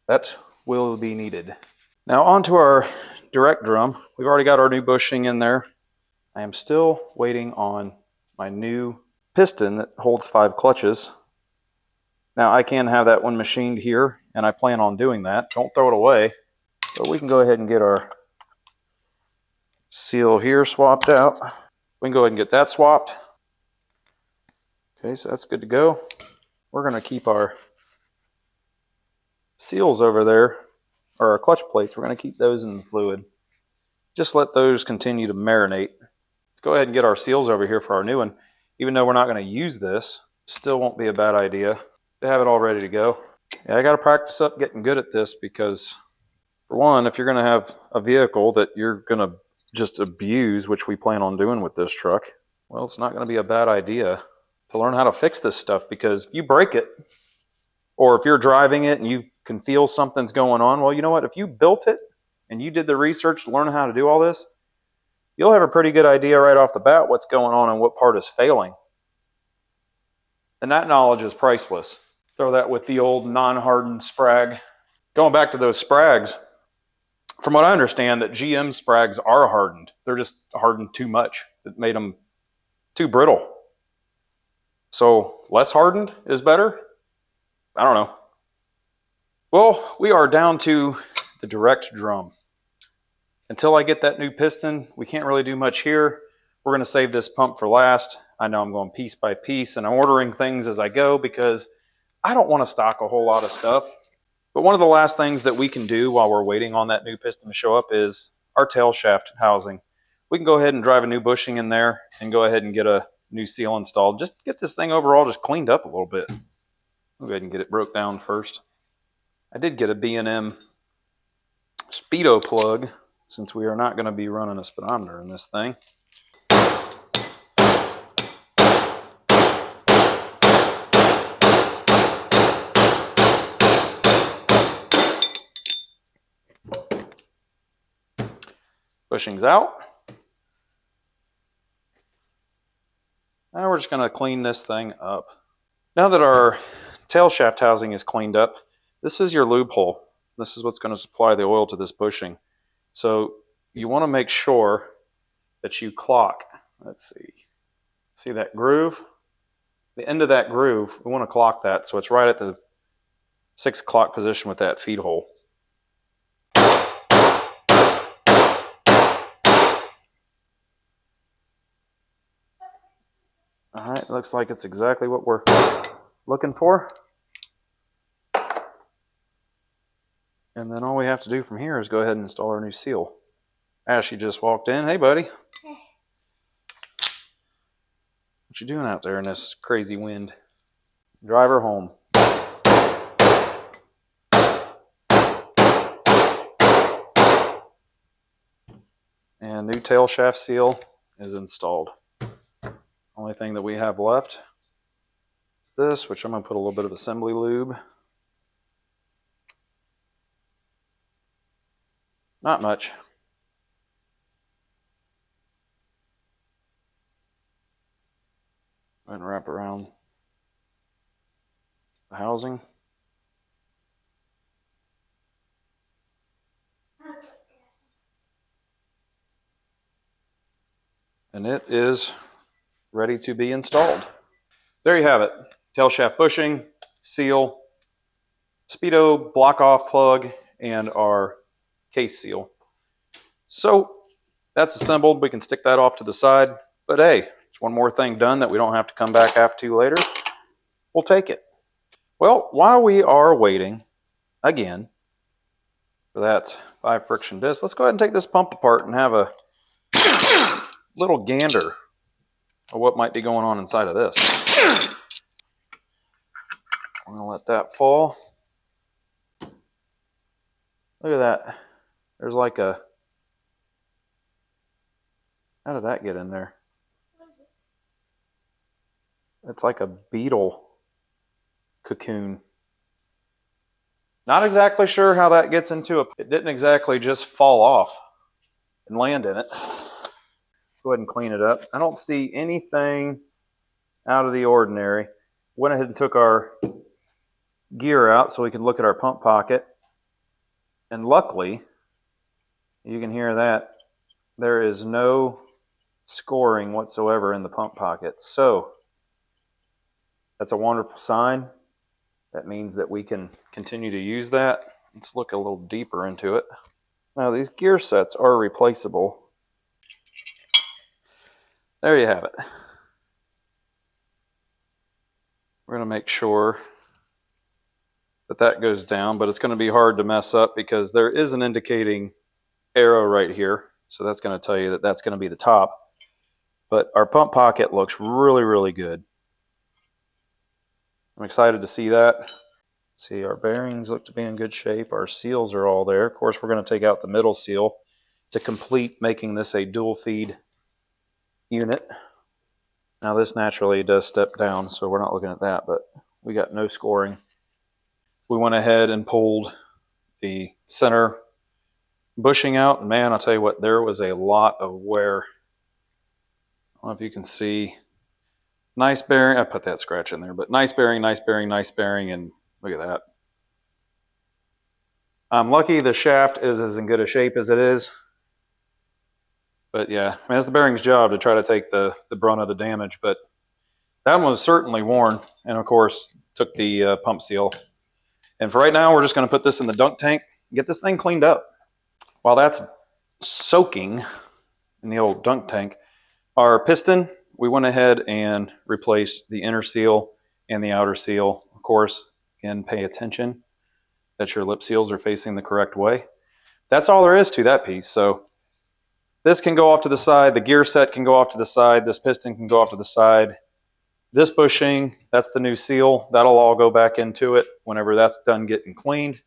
That will be needed. Now onto our direct drum. We've already got our new bushing in there. I am still waiting on my new piston that holds 5 clutches. Now I can have that one machined here, and I plan on doing that. Don't throw it away. But we can go ahead and get our seal here swapped out. We can go ahead and get that swapped. Okay, so that's good to go. We're going to keep our seals over there, or our clutch plates. We're going to keep those in the fluid. Just let those continue to marinate. Let's go ahead and get our seals over here for our new one. Even though we're not going to use this, still won't be a bad idea to have it all ready to go. Yeah, I got to practice up getting good at this because, for one, if you're going to have a vehicle that you're going to just abuse, which we plan on doing with this truck, well, it's not going to be a bad idea to learn how to fix this stuff, because if you break it, or if you're driving it and you can feel something's going on, well, you know what? If you built it and you did the research to learn how to do all this, you'll have a pretty good idea right off the bat what's going on and what part is failing. And that knowledge is priceless. Throw that with the old non-hardened sprag. Going back to those sprags, from what I understand, that GM sprags are hardened. They're just hardened too much. It made them too brittle. So less hardened is better? I don't know. Well, we are down to the direct drum. Until I get that new piston, we can't really do much here. We're going to save this pump for last. I know I'm going piece by piece, and I'm ordering things as I go because I don't want to stock a whole lot of stuff. But one of the last things that we can do while we're waiting on that new piston to show up is our tail shaft housing. We can go ahead and drive a new bushing in there and go ahead and get a new seal installed. Just get this thing overall just cleaned up a little bit. I'll go ahead and get it broke down first. I did get a B&M Speedo plug, since we are not going to be running a speedometer in this thing. Bushing's out. Now we're just going to clean this thing up. Now that our tail shaft housing is cleaned up, this is your lube hole. This is what's going to supply the oil to this bushing. So you want to make sure that you clock. Let's see that groove? The end of that groove, we want to clock that so it's right at the 6 o'clock position with that feed hole. All right, looks like it's exactly what we're looking for. And then all we have to do from here is go ahead and install our new seal. Ashley just walked in. Hey, buddy. Hey. What you doing out there in this crazy wind? Drive her home. And new tail shaft seal is installed. Only thing that we have left is this, which I'm going to put a little bit of assembly lube. Not much. And wrap around the housing. And it is ready to be installed. There you have it. Tail shaft bushing, seal, Speedo block off plug, and our case seal. So that's assembled. We can stick that off to the side. But hey, it's one more thing done that we don't have to come back after later. We'll take it. Well, while we are waiting, again, for that 5 friction disc, let's go ahead and take this pump apart and have a little gander of what might be going on inside of this. I'm going to let that fall. Look at that. There's like a... How did that get in there? It's like a beetle cocoon. Not exactly sure how that gets into it. It didn't exactly just fall off and land in it. Go ahead and clean it up. I don't see anything out of the ordinary. Went ahead and took our gear out so we could look at our pump pocket. And luckily, you can hear that, there is no scoring whatsoever in the pump pocket. So that's a wonderful sign. That means that we can continue to use that. Let's look a little deeper into it. Now these gear sets are replaceable. There you have it. We're going to make sure that that goes down, but it's going to be hard to mess up because there is an indicating arrow right here. So that's going to tell you that that's going to be the top. But our pump pocket looks really, really good. I'm excited to see that. See, our bearings look to be in good shape. Our seals are all there. Of course, we're going to take out the middle seal to complete making this a dual feed unit. Now this naturally does step down, so we're not looking at that, but we got no scoring. We went ahead and pulled the center bushing out, and man, I'll tell you what, there was a lot of wear. I don't know if you can see Nice bearing. I put that scratch in there, but nice bearing, nice bearing, nice bearing, and look at that. I'm lucky the shaft is as in good a shape as it is. But yeah, I mean, it's the bearing's job to try to take the brunt of the damage, but that one was certainly worn, and of course, took the pump seal. And for right now, we're just going to put this in the dunk tank and get this thing cleaned up. While that's soaking in the old dunk tank, our piston, we went ahead and replaced the inner seal and the outer seal. Of course, again, pay attention that your lip seals are facing the correct way. That's all there is to that piece. So this can go off to the side. The gear set can go off to the side. This piston can go off to the side. This bushing, that's the new seal. That'll all go back into it whenever that's done getting cleaned.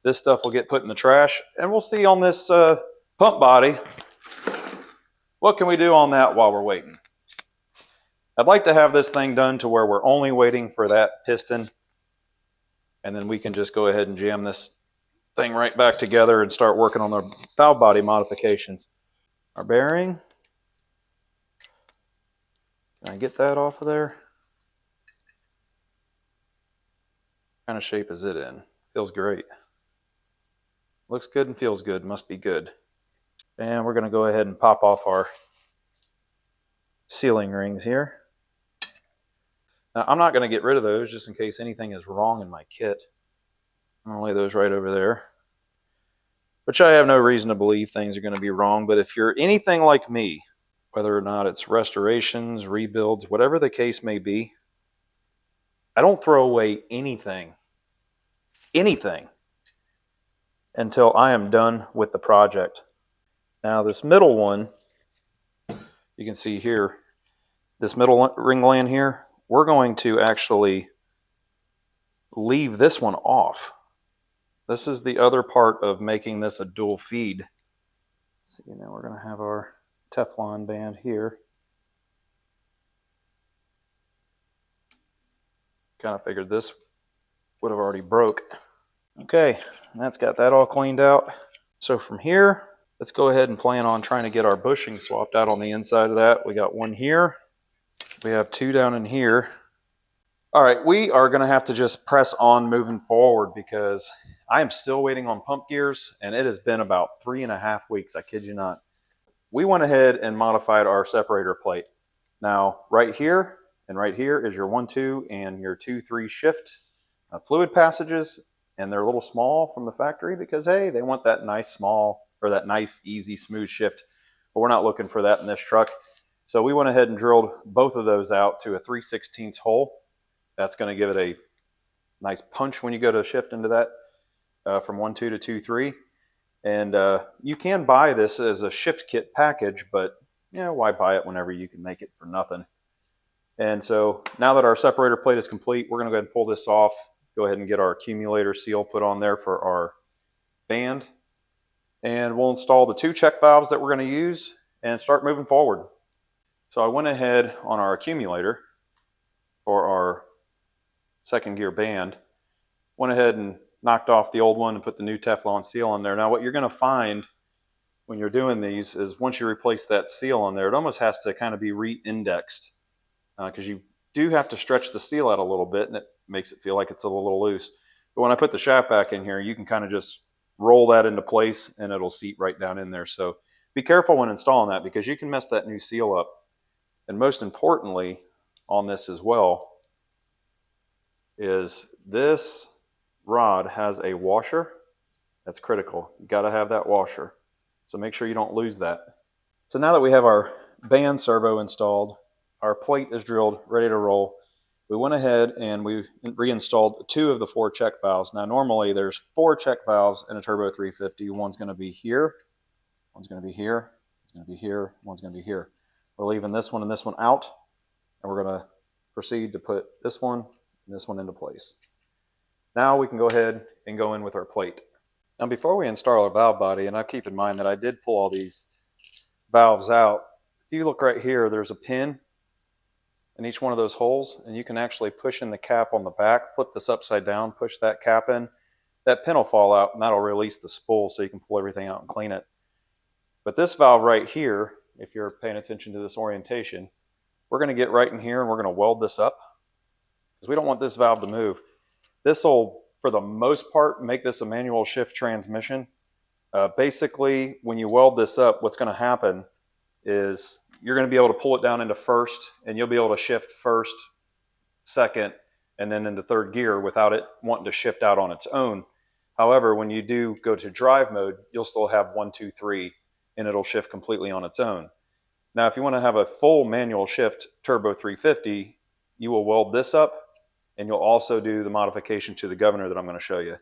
This stuff will get put in the trash. And we'll see on this pump body, what can we do on that while we're waiting? I'd like to have this thing done to where we're only waiting for that piston, and then we can just go ahead and jam this thing right back together and start working on the valve body modifications. Our bearing, can I get that off of there? What kind of shape is it in? Feels great. Looks good and feels good, must be good. And we're gonna go ahead and pop off our sealing rings here. Now, I'm not going to get rid of those just in case anything is wrong in my kit. I'm going to lay those right over there, which I have no reason to believe things are going to be wrong. But if you're anything like me, whether or not it's restorations, rebuilds, whatever the case may be, I don't throw away anything until I am done with the project. Now, this middle one, you can see here, this middle ring land here, we're going to actually leave this one off. This is the other part of making this a dual feed. Let's see, now we're going to have our Teflon band here. Kind of figured this would have already broke. Okay, that's got that all cleaned out. So from here, let's go ahead and plan on trying to get our bushing swapped out on the inside of that. We got one here. We have two down in here. All right, we are going to have to just press on moving forward because I am still waiting on pump gears, and it has been about 3.5 weeks, I kid you not. We went ahead and modified our separator plate. Now, right here and right here is your 1-2 and your 2-3 shift fluid passages, and they're a little small from the factory because, hey, they want that nice small, or that nice, easy, smooth shift, but we're not looking for that in this truck. So we went ahead and drilled both of those out to a 3/16 hole. That's going to give it a nice punch when you go to shift into that from 1-2 to 2-3. And you can buy this as a shift kit package, but you know, why buy it whenever you can make it for nothing? And so now that our separator plate is complete, we're going to go ahead and pull this off, go ahead and get our accumulator seal put on there for our band. And we'll install the 2 check valves that we're going to use and start moving forward. So I went ahead on our accumulator for our second gear band, went ahead and knocked off the old one and put the new Teflon seal on there. Now what you're going to find when you're doing these is once you replace that seal on there, it almost has to kind of be re-indexed because you do have to stretch the seal out a little bit and it makes it feel like it's a little loose. But when I put the shaft back in here, you can kind of just roll that into place and it'll seat right down in there. So be careful when installing that because you can mess that new seal up. And most importantly on this as well is this rod has a washer. That's critical. You got to have that washer. So make sure you don't lose that. So now that we have our band servo installed, our plate is drilled, ready to roll. We went ahead and we reinstalled 2 of the 4 check valves. Now normally there's 4 check valves in a Turbo 350. One's going to be here, one's going to be here, one's going to be here, one's going to be here. We're leaving this one and this one out, and we're going to proceed to put this one and this one into place. Now we can go ahead and go in with our plate. Now before we install our valve body, and I keep in mind that I did pull all these valves out, if you look right here, there's a pin in each one of those holes, and you can actually push in the cap on the back, flip this upside down, push that cap in. That pin will fall out, and that'll release the spool so you can pull everything out and clean it. But this valve right here, if you're paying attention to this orientation, we're going to get right in here and we're going to weld this up because we don't want this valve to move. This will, for the most part, make this a manual shift transmission. Basically, when you weld this up, what's going to happen is you're going to be able to pull it down into first, and you'll be able to shift first, second, and then into third gear without it wanting to shift out on its own. However, when you do go to drive mode, you'll still have 1, 2, 3, and it'll shift completely on its own. Now, if you want to have a full manual shift Turbo 350, you will weld this up, and you'll also do the modification to the governor that I'm going to show you.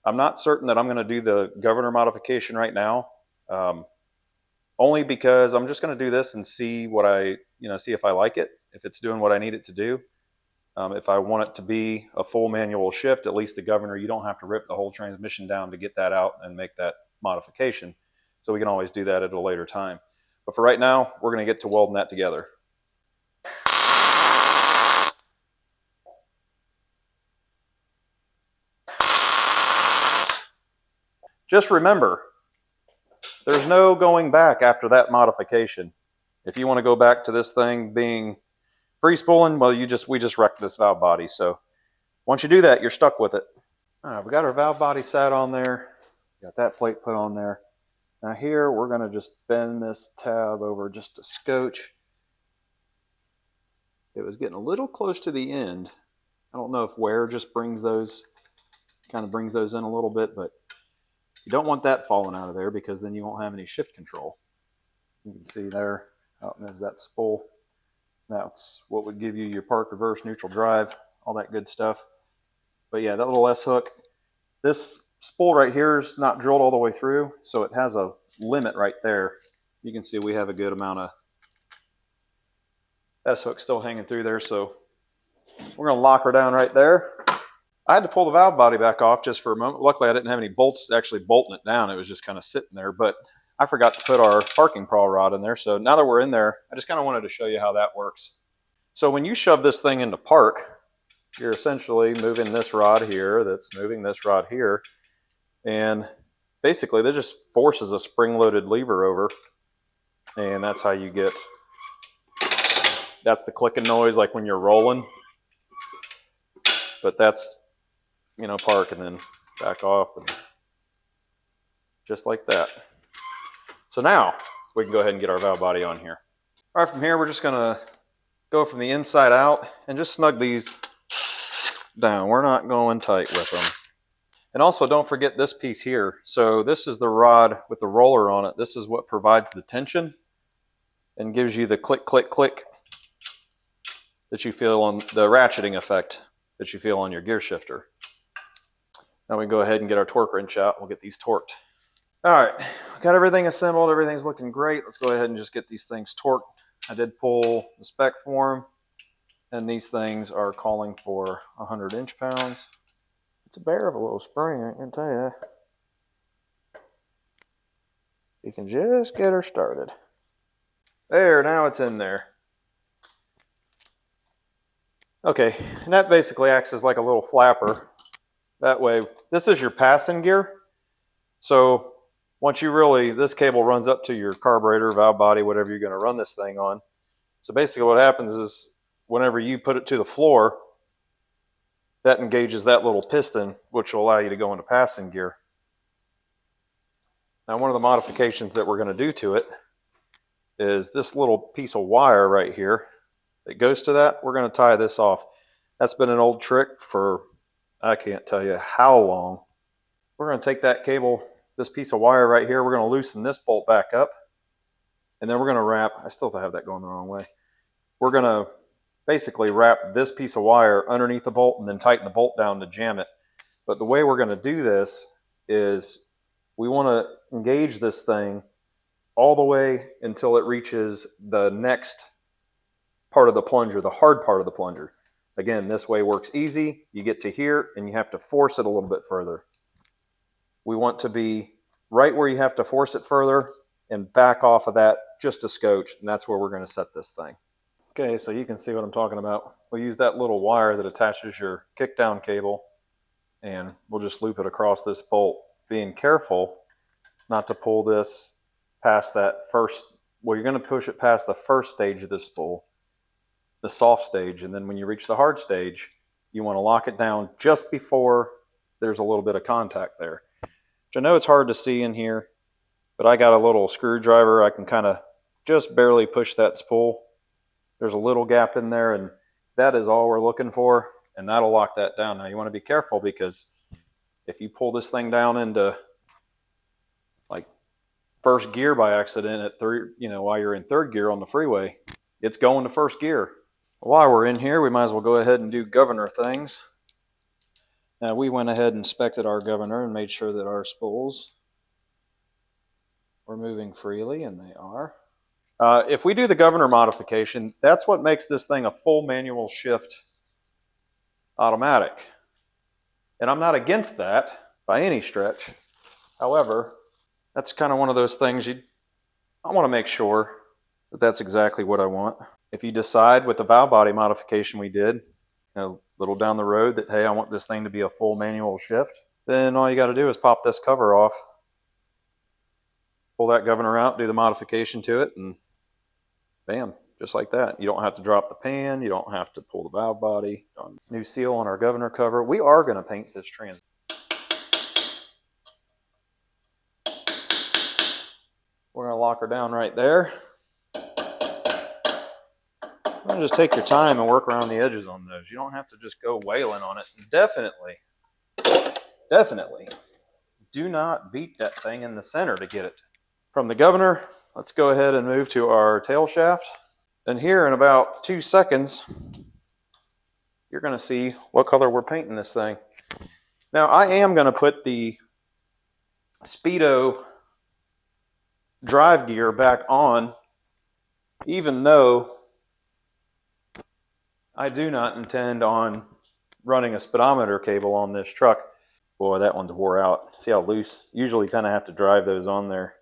I'm not certain that I'm going to do the governor modification right now, only because I'm just going to do this and see what see if I like it, if it's doing what I need it to do. If I want it to be a full manual shift, at least the governor, you don't have to rip the whole transmission down to get that out and make that modification. So we can always do that at a later time. But for right now, we're going to get to welding that together. Just remember, there's no going back after that modification. If you want to go back to this thing being free spooling, well, we just wrecked this valve body. So once you do that, you're stuck with it. All right, we got our valve body sat on there. Got that plate put on there. Now here, we're going to just bend this tab over just a scotch. It was getting a little close to the end. I don't know if wear just brings those in a little bit, but you don't want that falling out of there because then you won't have any shift control. You can see there, there's that spool. That's what would give you your park, reverse, neutral, drive, all that good stuff. But yeah, that little S-hook, this spool right here is not drilled all the way through, so it has a limit right there. You can see we have a good amount of S-hook still hanging through there, so we're going to lock her down right there. I had to pull the valve body back off just for a moment. Luckily, I didn't have any bolts actually bolting it down. It was just kind of sitting there, but I forgot to put our parking prowl rod in there. So now that we're in there, I just kind of wanted to show you how that works. So when you shove this thing into park, you're essentially moving this rod here, that's moving this rod here, and basically that just forces a spring-loaded lever over, and that's how you get, that's the clicking noise like when you're rolling, but that's, park and then back off, and just like that. So now we can go ahead and get our valve body on here. All right, from here, we're just gonna go from the inside out and just snug these down. We're not going tight with them. And also don't forget this piece here. So this is the rod with the roller on it. This is what provides the tension and gives you the click, click, click that you feel on the ratcheting effect that you feel on your gear shifter. Now we can go ahead and get our torque wrench out. We'll get these torqued. All right, got everything assembled. Everything's looking great. Let's go ahead and just get these things torqued. I did pull the spec for them, and these things are calling for 100 inch-pounds. It's a bear of a little spring, I can tell you. You can just get her started. There, now it's in there. Okay, and that basically acts as like a little flapper. That way, this is your passing gear. So once you this cable runs up to your carburetor, valve body, whatever you're going to run this thing on. So basically what happens is whenever you put it to the floor, that engages that little piston, which will allow you to go into passing gear. Now, one of the modifications that we're going to do to it is this little piece of wire right here that goes to that. We're going to tie this off. That's been an old trick for, I can't tell you how long. We're going to take that cable, this piece of wire right here, we're going to loosen this bolt back up, and then we're going to wrap, I still have that going the wrong way. We're going to basically wrap this piece of wire underneath the bolt and then tighten the bolt down to jam it. But the way we're going to do this is we want to engage this thing all the way until it reaches the next part of the plunger, the hard part of the plunger. Again, this way works easy. You get to here and you have to force it a little bit further. We want to be right where you have to force it further and back off of that just a scotch, and that's where we're going to set this thing. Okay, so you can see what I'm talking about. We'll use that little wire that attaches your kickdown cable, and we'll just loop it across this bolt, being careful not to pull this past that first, well, you're going to push it past the first stage of this spool, the soft stage, and then when you reach the hard stage, you want to lock it down just before there's a little bit of contact there. Which I know it's hard to see in here, but I got a little screwdriver. I can kind of just barely push that spool. There's a little gap in there, and that is all we're looking for, and that'll lock that down. Now you want to be careful, because if you pull this thing down into like first gear by accident at while you're in third gear on the freeway, it's going to first gear. While we're in here, we might as well go ahead and do governor things. Now we went ahead and inspected our governor and made sure that our spools were moving freely, and they are. If we do the governor modification, that's what makes this thing a full manual shift automatic. And I'm not against that by any stretch. However, that's kind of one of those things I want to make sure that that's exactly what I want. If you decide with the valve body modification we did, a little down the road, that, hey, I want this thing to be a full manual shift, then all you got to do is pop this cover off, pull that governor out, do the modification to it, and bam, just like that. You don't have to drop the pan. You don't have to pull the valve body. New seal on our governor cover. We are going to paint this trans. We're going to lock her down right there. You're going to just take your time and work around the edges on those. You don't have to just go wailing on it. Definitely do not beat that thing in the center to get it. From the governor, let's go ahead and move to our tail shaft. And here in about 2 seconds, you're going to see what color we're painting this thing. Now, I am going to put the Speedo drive gear back on, even though I do not intend on running a speedometer cable on this truck. Boy, that one's wore out. See how loose? Usually kind of have to drive those on there.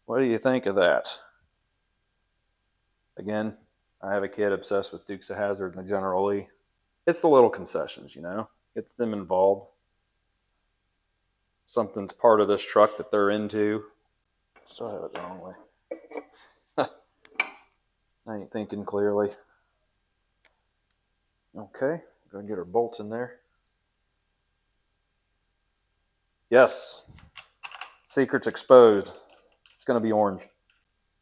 What do you think of that? Again, I have a kid obsessed with Dukes of Hazzard and the General Lee. It's the little concessions, you know? Gets them involved. Something's part of this truck that they're into. Still have it the wrong way. I ain't thinking clearly. Okay, go and get our bolts in there. Yes, secret's exposed. It's going to be orange.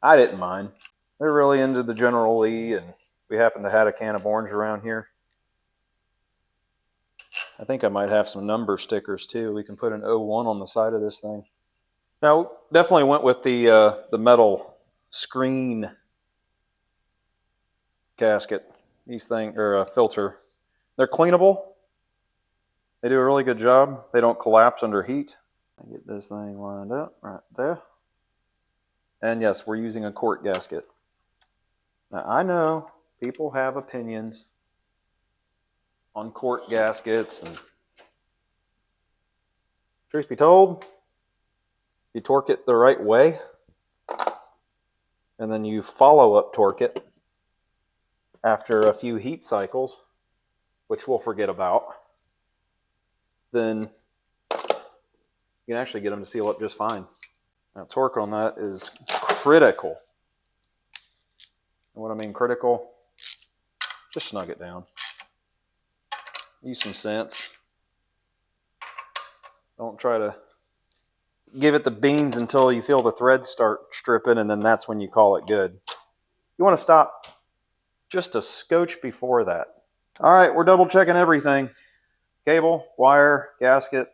I didn't mind. They're really into the General Lee, and we happen to have a can of orange around here. I think I might have some number stickers too. We can put an 01 on the side of this thing. Now, definitely went with the metal screen gasket. These things, or filter. They're cleanable. They do a really good job. They don't collapse under heat. Get this thing lined up right there. And yes, we're using a quart gasket. Now, I know people have opinions on quart gaskets, and truth be told, you torque it the right way, and then you follow up torque it after a few heat cycles, which we'll forget about, then you can actually get them to seal up just fine. Now, torque on that is critical. And what I mean critical, just snug it down. Use some sense. Don't try to give it the beans until you feel the threads start stripping, and then that's when you call it good. You want to stop just a scotch before that. All right, we're double checking everything. Cable, wire, gasket,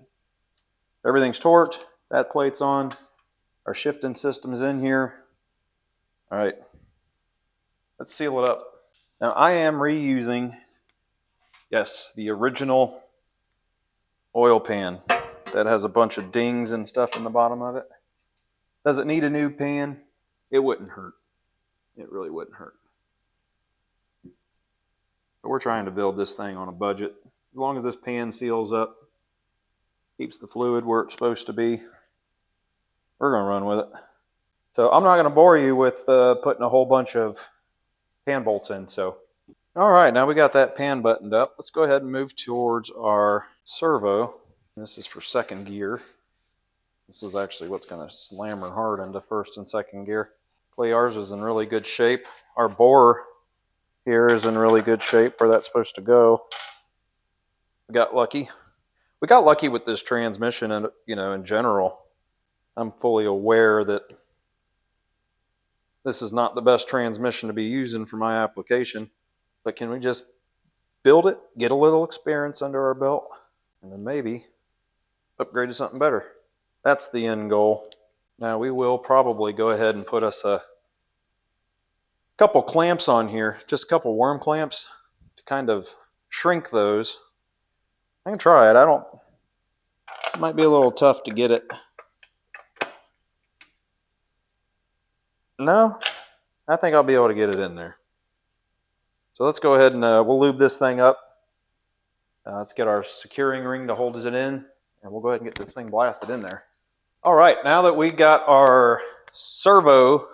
everything's torqued. That plate's on. Our shifting system's in here. All right, let's seal it up. Now, I am reusing, yes, the original oil pan that has a bunch of dings and stuff in the bottom of it. Does it need a new pan? It wouldn't hurt. It really wouldn't hurt. But we're trying to build this thing on a budget. As long as this pan seals up, keeps the fluid where it's supposed to be, we're going to run with it. So I'm not going to bore you with putting a whole bunch of pan bolts in. So, all right, now we got that pan buttoned up. Let's go ahead and move towards our servo. This is for second gear. This is actually what's going to slam her hard into first and second gear. Luckily ours is in really good shape. Our bore here is in really good shape where that's supposed to go. We got lucky. We got lucky with this transmission, and in general. I'm fully aware that this is not the best transmission to be using for my application, but can we just build it, get a little experience under our belt, and then maybe upgrade to something better? That's the end goal. Now we will probably go ahead and put us a couple clamps on here, just a couple worm clamps to kind of shrink those. I can try it. It might be a little tough to get it. No, I think I'll be able to get it in there. So let's go ahead and we'll lube this thing up. Let's get our securing ring to hold it in, and we'll go ahead and get this thing blasted in there. All right, now that we got our servo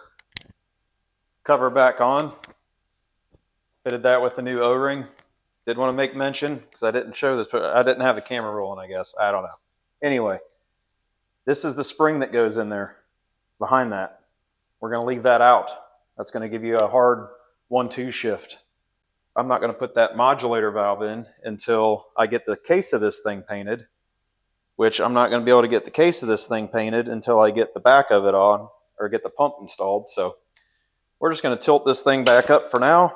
cover back on, fitted that with the new O-ring. Did want to make mention, because I didn't show this, but I didn't have the camera rolling, I guess. I don't know. Anyway, this is the spring that goes in there behind that. We're going to leave that out. That's going to give you a hard 1-2 shift. I'm not going to put that modulator valve in until I get the case of this thing painted, which I'm not going to be able to get the case of this thing painted until I get the back of it on, or get the pump installed. So we're just going to tilt this thing back up for now,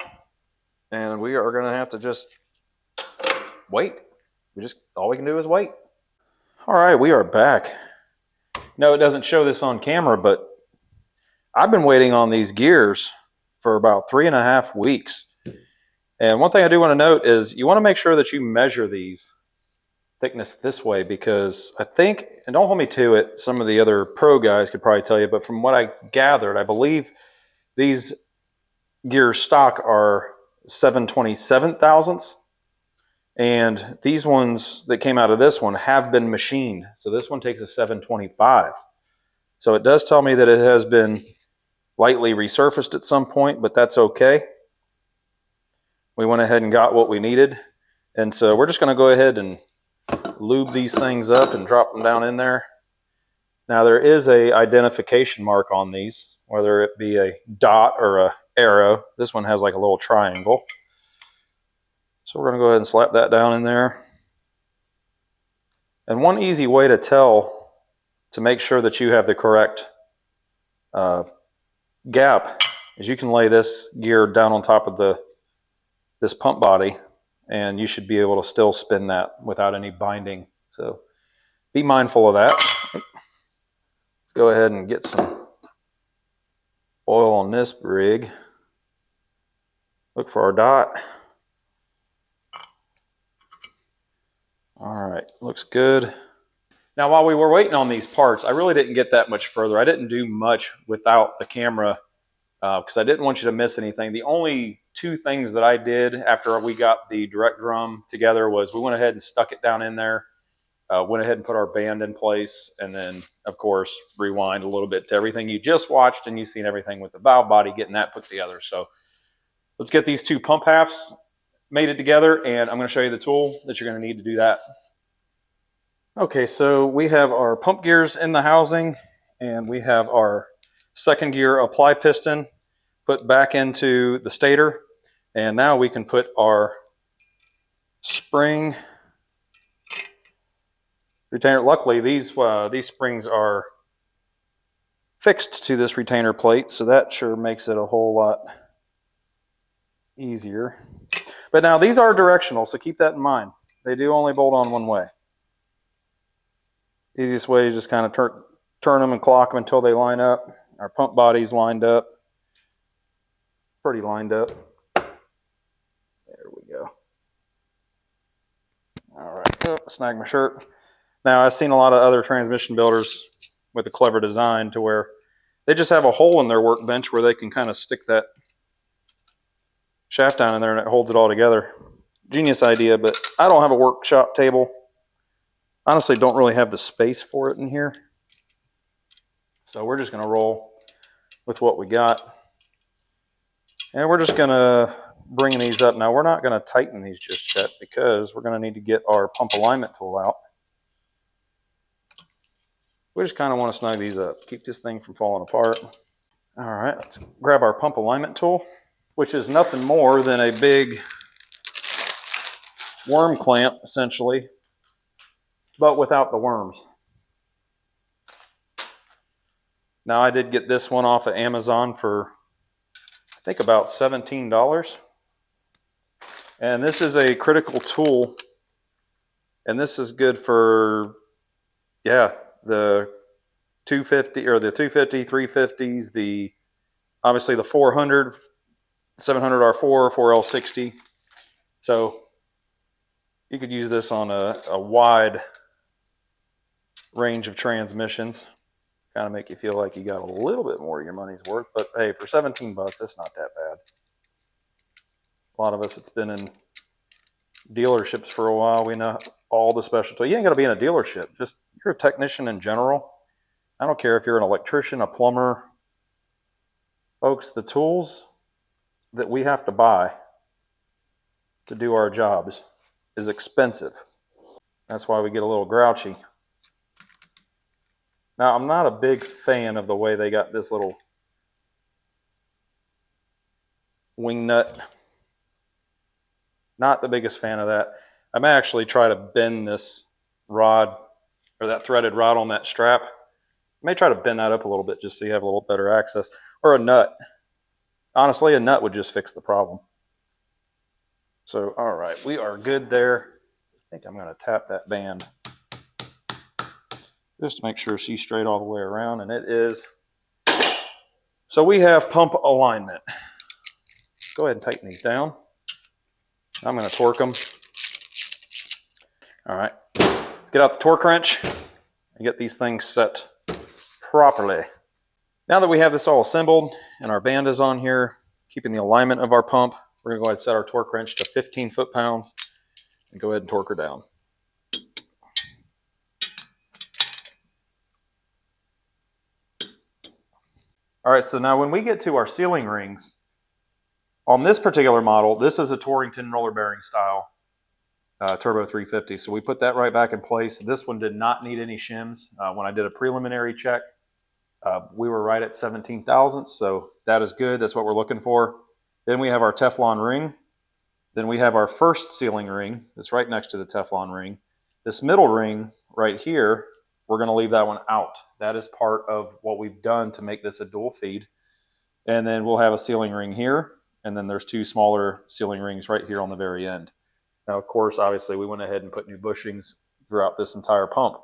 and we are going to have to just wait. All we can do is wait. All right, we are back. No, it doesn't show this on camera, but I've been waiting on these gears for about 3.5 weeks. And one thing I do want to note is you want to make sure that you measure these thickness this way, because I think, and don't hold me to it, some of the other pro guys could probably tell you, but from what I gathered, I believe these gear stock are 7/27 thousandths, and these ones that came out of this one have been machined. So this one takes a 7/25. So it does tell me that it has been lightly resurfaced at some point, but that's okay. We went ahead and got what we needed. And so we're just going to go ahead and lube these things up and drop them down in there. Now there is a identification mark on these, whether it be a dot or a arrow. This one has like a little triangle. So we're going to go ahead and slap that down in there. And one easy way to tell, to make sure that you have the correct gap, is you can lay this gear down on top of this pump body, and you should be able to still spin that without any binding. So be mindful of that. Let's go ahead and get some oil on this rig. Look for our dot. All right, looks good. Now, while we were waiting on these parts, I really didn't get that much further. I didn't do much without the camera because I didn't want you to miss anything. The only 2 things that I did after we got the direct drum together was we went ahead and stuck it down in there, went ahead and put our band in place, and then, of course, rewind a little bit to everything you just watched, and you've seen everything with the valve body, getting that put together. So let's get these 2 pump halves mated together, and I'm going to show you the tool that you're going to need to do that. Okay, so we have our pump gears in the housing, and we have our second gear apply piston put back into the stator, and now we can put our spring retainer. Luckily, these springs are fixed to this retainer plate, so that sure makes it a whole lot easier. But now these are directional, so keep that in mind. They do only bolt on one way. Easiest way is just kind of turn them and clock them until they line up. Our pump body's lined up. Pretty lined up. There we go. All right, oh, snag my shirt. Now, I've seen a lot of other transmission builders with a clever design to where they just have a hole in their workbench where they can kind of stick that shaft down in there and it holds it all together. Genius idea, but I don't have a workshop table. Honestly, don't really have the space for it in here. So we're just going to roll with what we got. And we're just going to bring these up. Now, we're not going to tighten these just yet because we're going to need to get our pump alignment tool out. We just kind of want to snug these up, keep this thing from falling apart. All right, let's grab our pump alignment tool, which is nothing more than a big worm clamp, essentially, but without the worms. Now, I did get this one off of Amazon for, I think, about $17. And this is a critical tool, and this is good for, yeah, the 250 or the 250, 350s, the obviously the 400, 700R4, 4L60. So you could use this on a wide range of transmissions. Kind of make you feel like you got a little bit more of your money's worth. But hey, for 17 bucks, it's not that bad. A lot of us, it's been in dealerships for a while. We know all the specialty. You ain't got to be in a dealership. Just you're a technician in general. I don't care if you're an electrician, a plumber. Folks, the tools that we have to buy to do our jobs is expensive. That's why we get a little grouchy. Now, I'm not a big fan of the way they got this little wing nut. Not the biggest fan of that. I may actually try to bend this rod, or that threaded rod on that strap. I may try to bend that up a little bit just so you have a little better access. Or a nut. Honestly, a nut would just fix the problem. So, all right, we are good there. I think I'm going to tap that band just to make sure she's straight all the way around, and it is. So we have pump alignment. Go ahead and tighten these down. I'm going to torque them. All right, let's get out the torque wrench and get these things set properly. Now that we have this all assembled and our band is on here, keeping the alignment of our pump, we're going to go ahead and set our torque wrench to 15 foot-pounds and go ahead and torque her down. All right, so now when we get to our sealing rings, on this particular model, this is a Torrington roller bearing style Turbo 350. So we put that right back in place. This one did not need any shims. When I did a preliminary check, we were right at 17 thousandths, so that is good. That's what we're looking for. Then we have our Teflon ring. Then we have our first sealing ring that's right next to the Teflon ring. This middle ring right here, we're going to leave that one out. That is part of what we've done to make this a dual feed. And then we'll have a sealing ring here, and then there's two smaller sealing rings right here on the very end. Now, of course, obviously, we went ahead and put new bushings throughout this entire pump.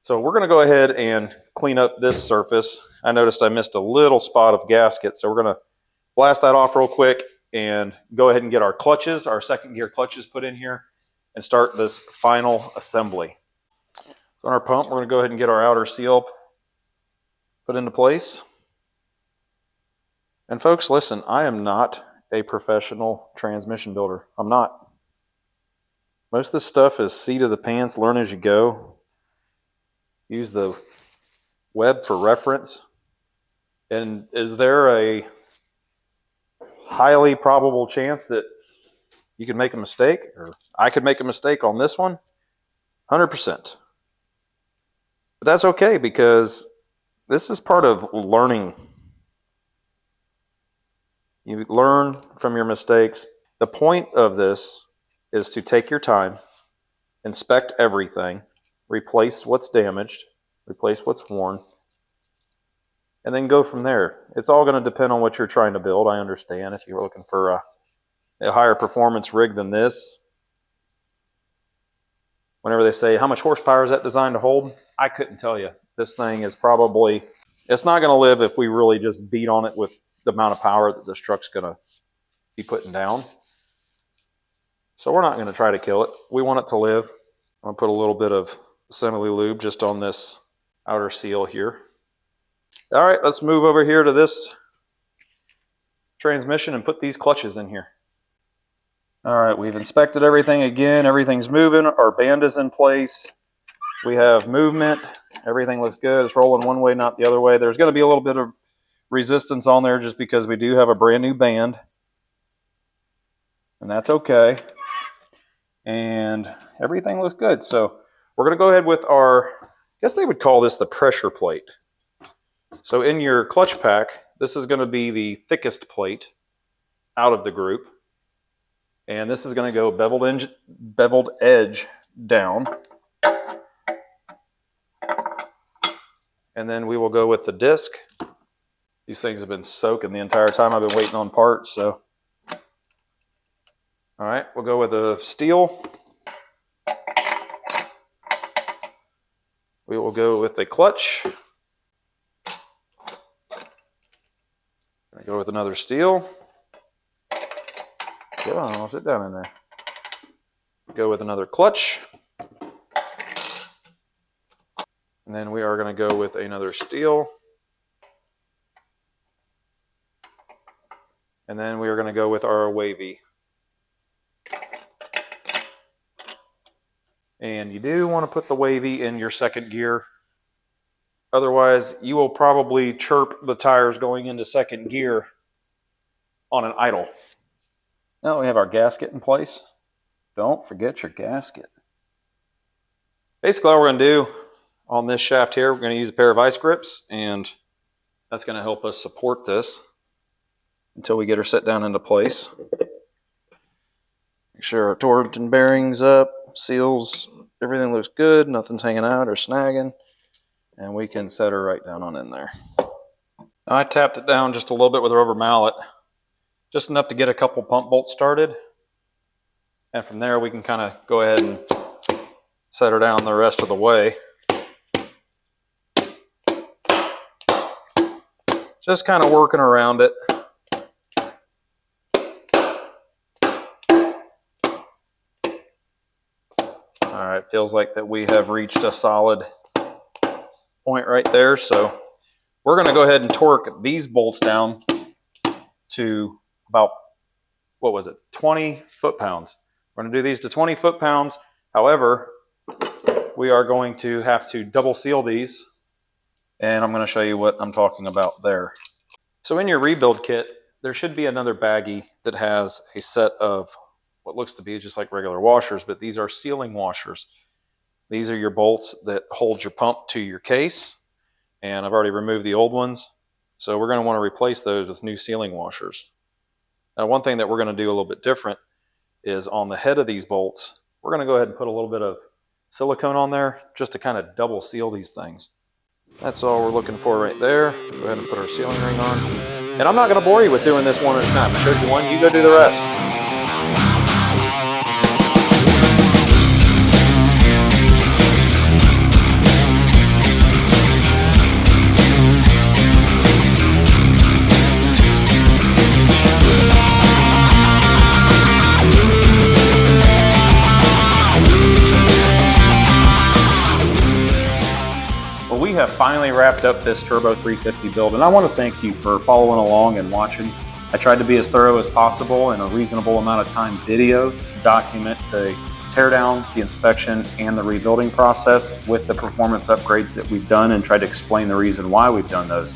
So we're going to go ahead and clean up this surface. I noticed I missed a little spot of gasket, so we're going to blast that off real quick and go ahead and get our clutches, our second gear clutches put in here and start this final assembly. So on our pump, we're going to go ahead and get our outer seal put into place. And folks, listen, I am not a professional transmission builder. I'm not. Most of this stuff is seat of the pants, learn as you go. Use the web for reference. And is there a highly probable chance that you could make a mistake, or I could make a mistake on this one? 100%. But that's okay, because this is part of learning. You learn from your mistakes. The point of this is to take your time, inspect everything, replace what's damaged, replace what's worn, and then go from there. It's all going to depend on what you're trying to build. I understand if you're looking for a higher performance rig than this. Whenever they say, how much horsepower is that designed to hold? I couldn't tell you. This thing is probably, it's not going to live if we really just beat on it with the amount of power that this truck's going to be putting down. So we're not going to try to kill it. We want it to live. I'm going to put a little bit of assembly lube just on this outer seal here. All right, let's move over here to this transmission and put these clutches in here. All right, we've inspected everything again. Everything's moving. Our band is in place. We have movement. Everything looks good. It's rolling one way, not the other way. There's going to be a little bit of resistance on there just because we do have a brand new band. And that's okay. And everything looks good. So we're going to go ahead with our, I guess they would call this the pressure plate. So in your clutch pack, This is going to be the thickest plate out of the group. And this is going to go beveled edge down. And then we will go with the disc. These things have been soaking the entire time I've been waiting on parts, so. All right, we'll go with the steel. We will go with the clutch. Go with another steel. Come on, I'll sit down in there. Go with another clutch. And then we are going to go with another steel. And then we are going to go with our wavy. And you do want to put the wavy in your second gear. Otherwise, you will probably chirp the tires going into second gear on an idle. Now we have our gasket in place. Don't forget your gasket. Basically, all we're going to do on this shaft here, we're going to use a pair of vice grips, and that's going to help us support this until we get her set down into place. Make sure our torque and bearings up, seals, everything looks good, nothing's hanging out or snagging, and we can set her right down on in there. Now I tapped it down just a little bit with a rubber mallet, just enough to get a couple pump bolts started, and from there we can kind of go ahead and set her down the rest of the way. Just kind of working around it. Alright, feels like that we have reached a solid point right there, so we're going to go ahead and torque these bolts down to about, what was it, 20 foot-pounds. We're going to do these to 20 foot-pounds. However, we are going to have to double seal these, and I'm going to show you what I'm talking about there. So in your rebuild kit, there should be another baggie that has a set of what looks to be just like regular washers, but these are sealing washers. These are your bolts that hold your pump to your case, and I've already removed the old ones, so we're going to want to replace those with new sealing washers. Now, one thing that we're going to do a little bit different is on the head of these bolts, we're going to go ahead and put a little bit of silicone on there just to kind of double seal these things. That's all we're looking for right there. Go ahead and put our sealing ring on. And I'm not going to bore you with doing this one at a time. I showed you one, you go do the rest. We have finally wrapped up this Turbo 350 build, and I want to thank you for following along and watching. I tried to be as thorough as possible in a reasonable amount of time video to document the teardown, the inspection, and the rebuilding process with the performance upgrades that we've done, and tried to explain the reason why we've done those.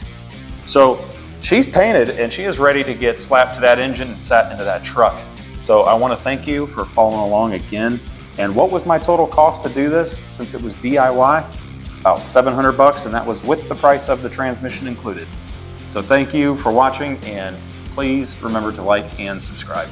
So she's painted and she is ready to get slapped to that engine and sat into that truck. So I want to thank you for following along again. And what was my total cost to do this since it was DIY? About $700, and that was with the price of the transmission included. So thank you for watching, and please remember to like and subscribe.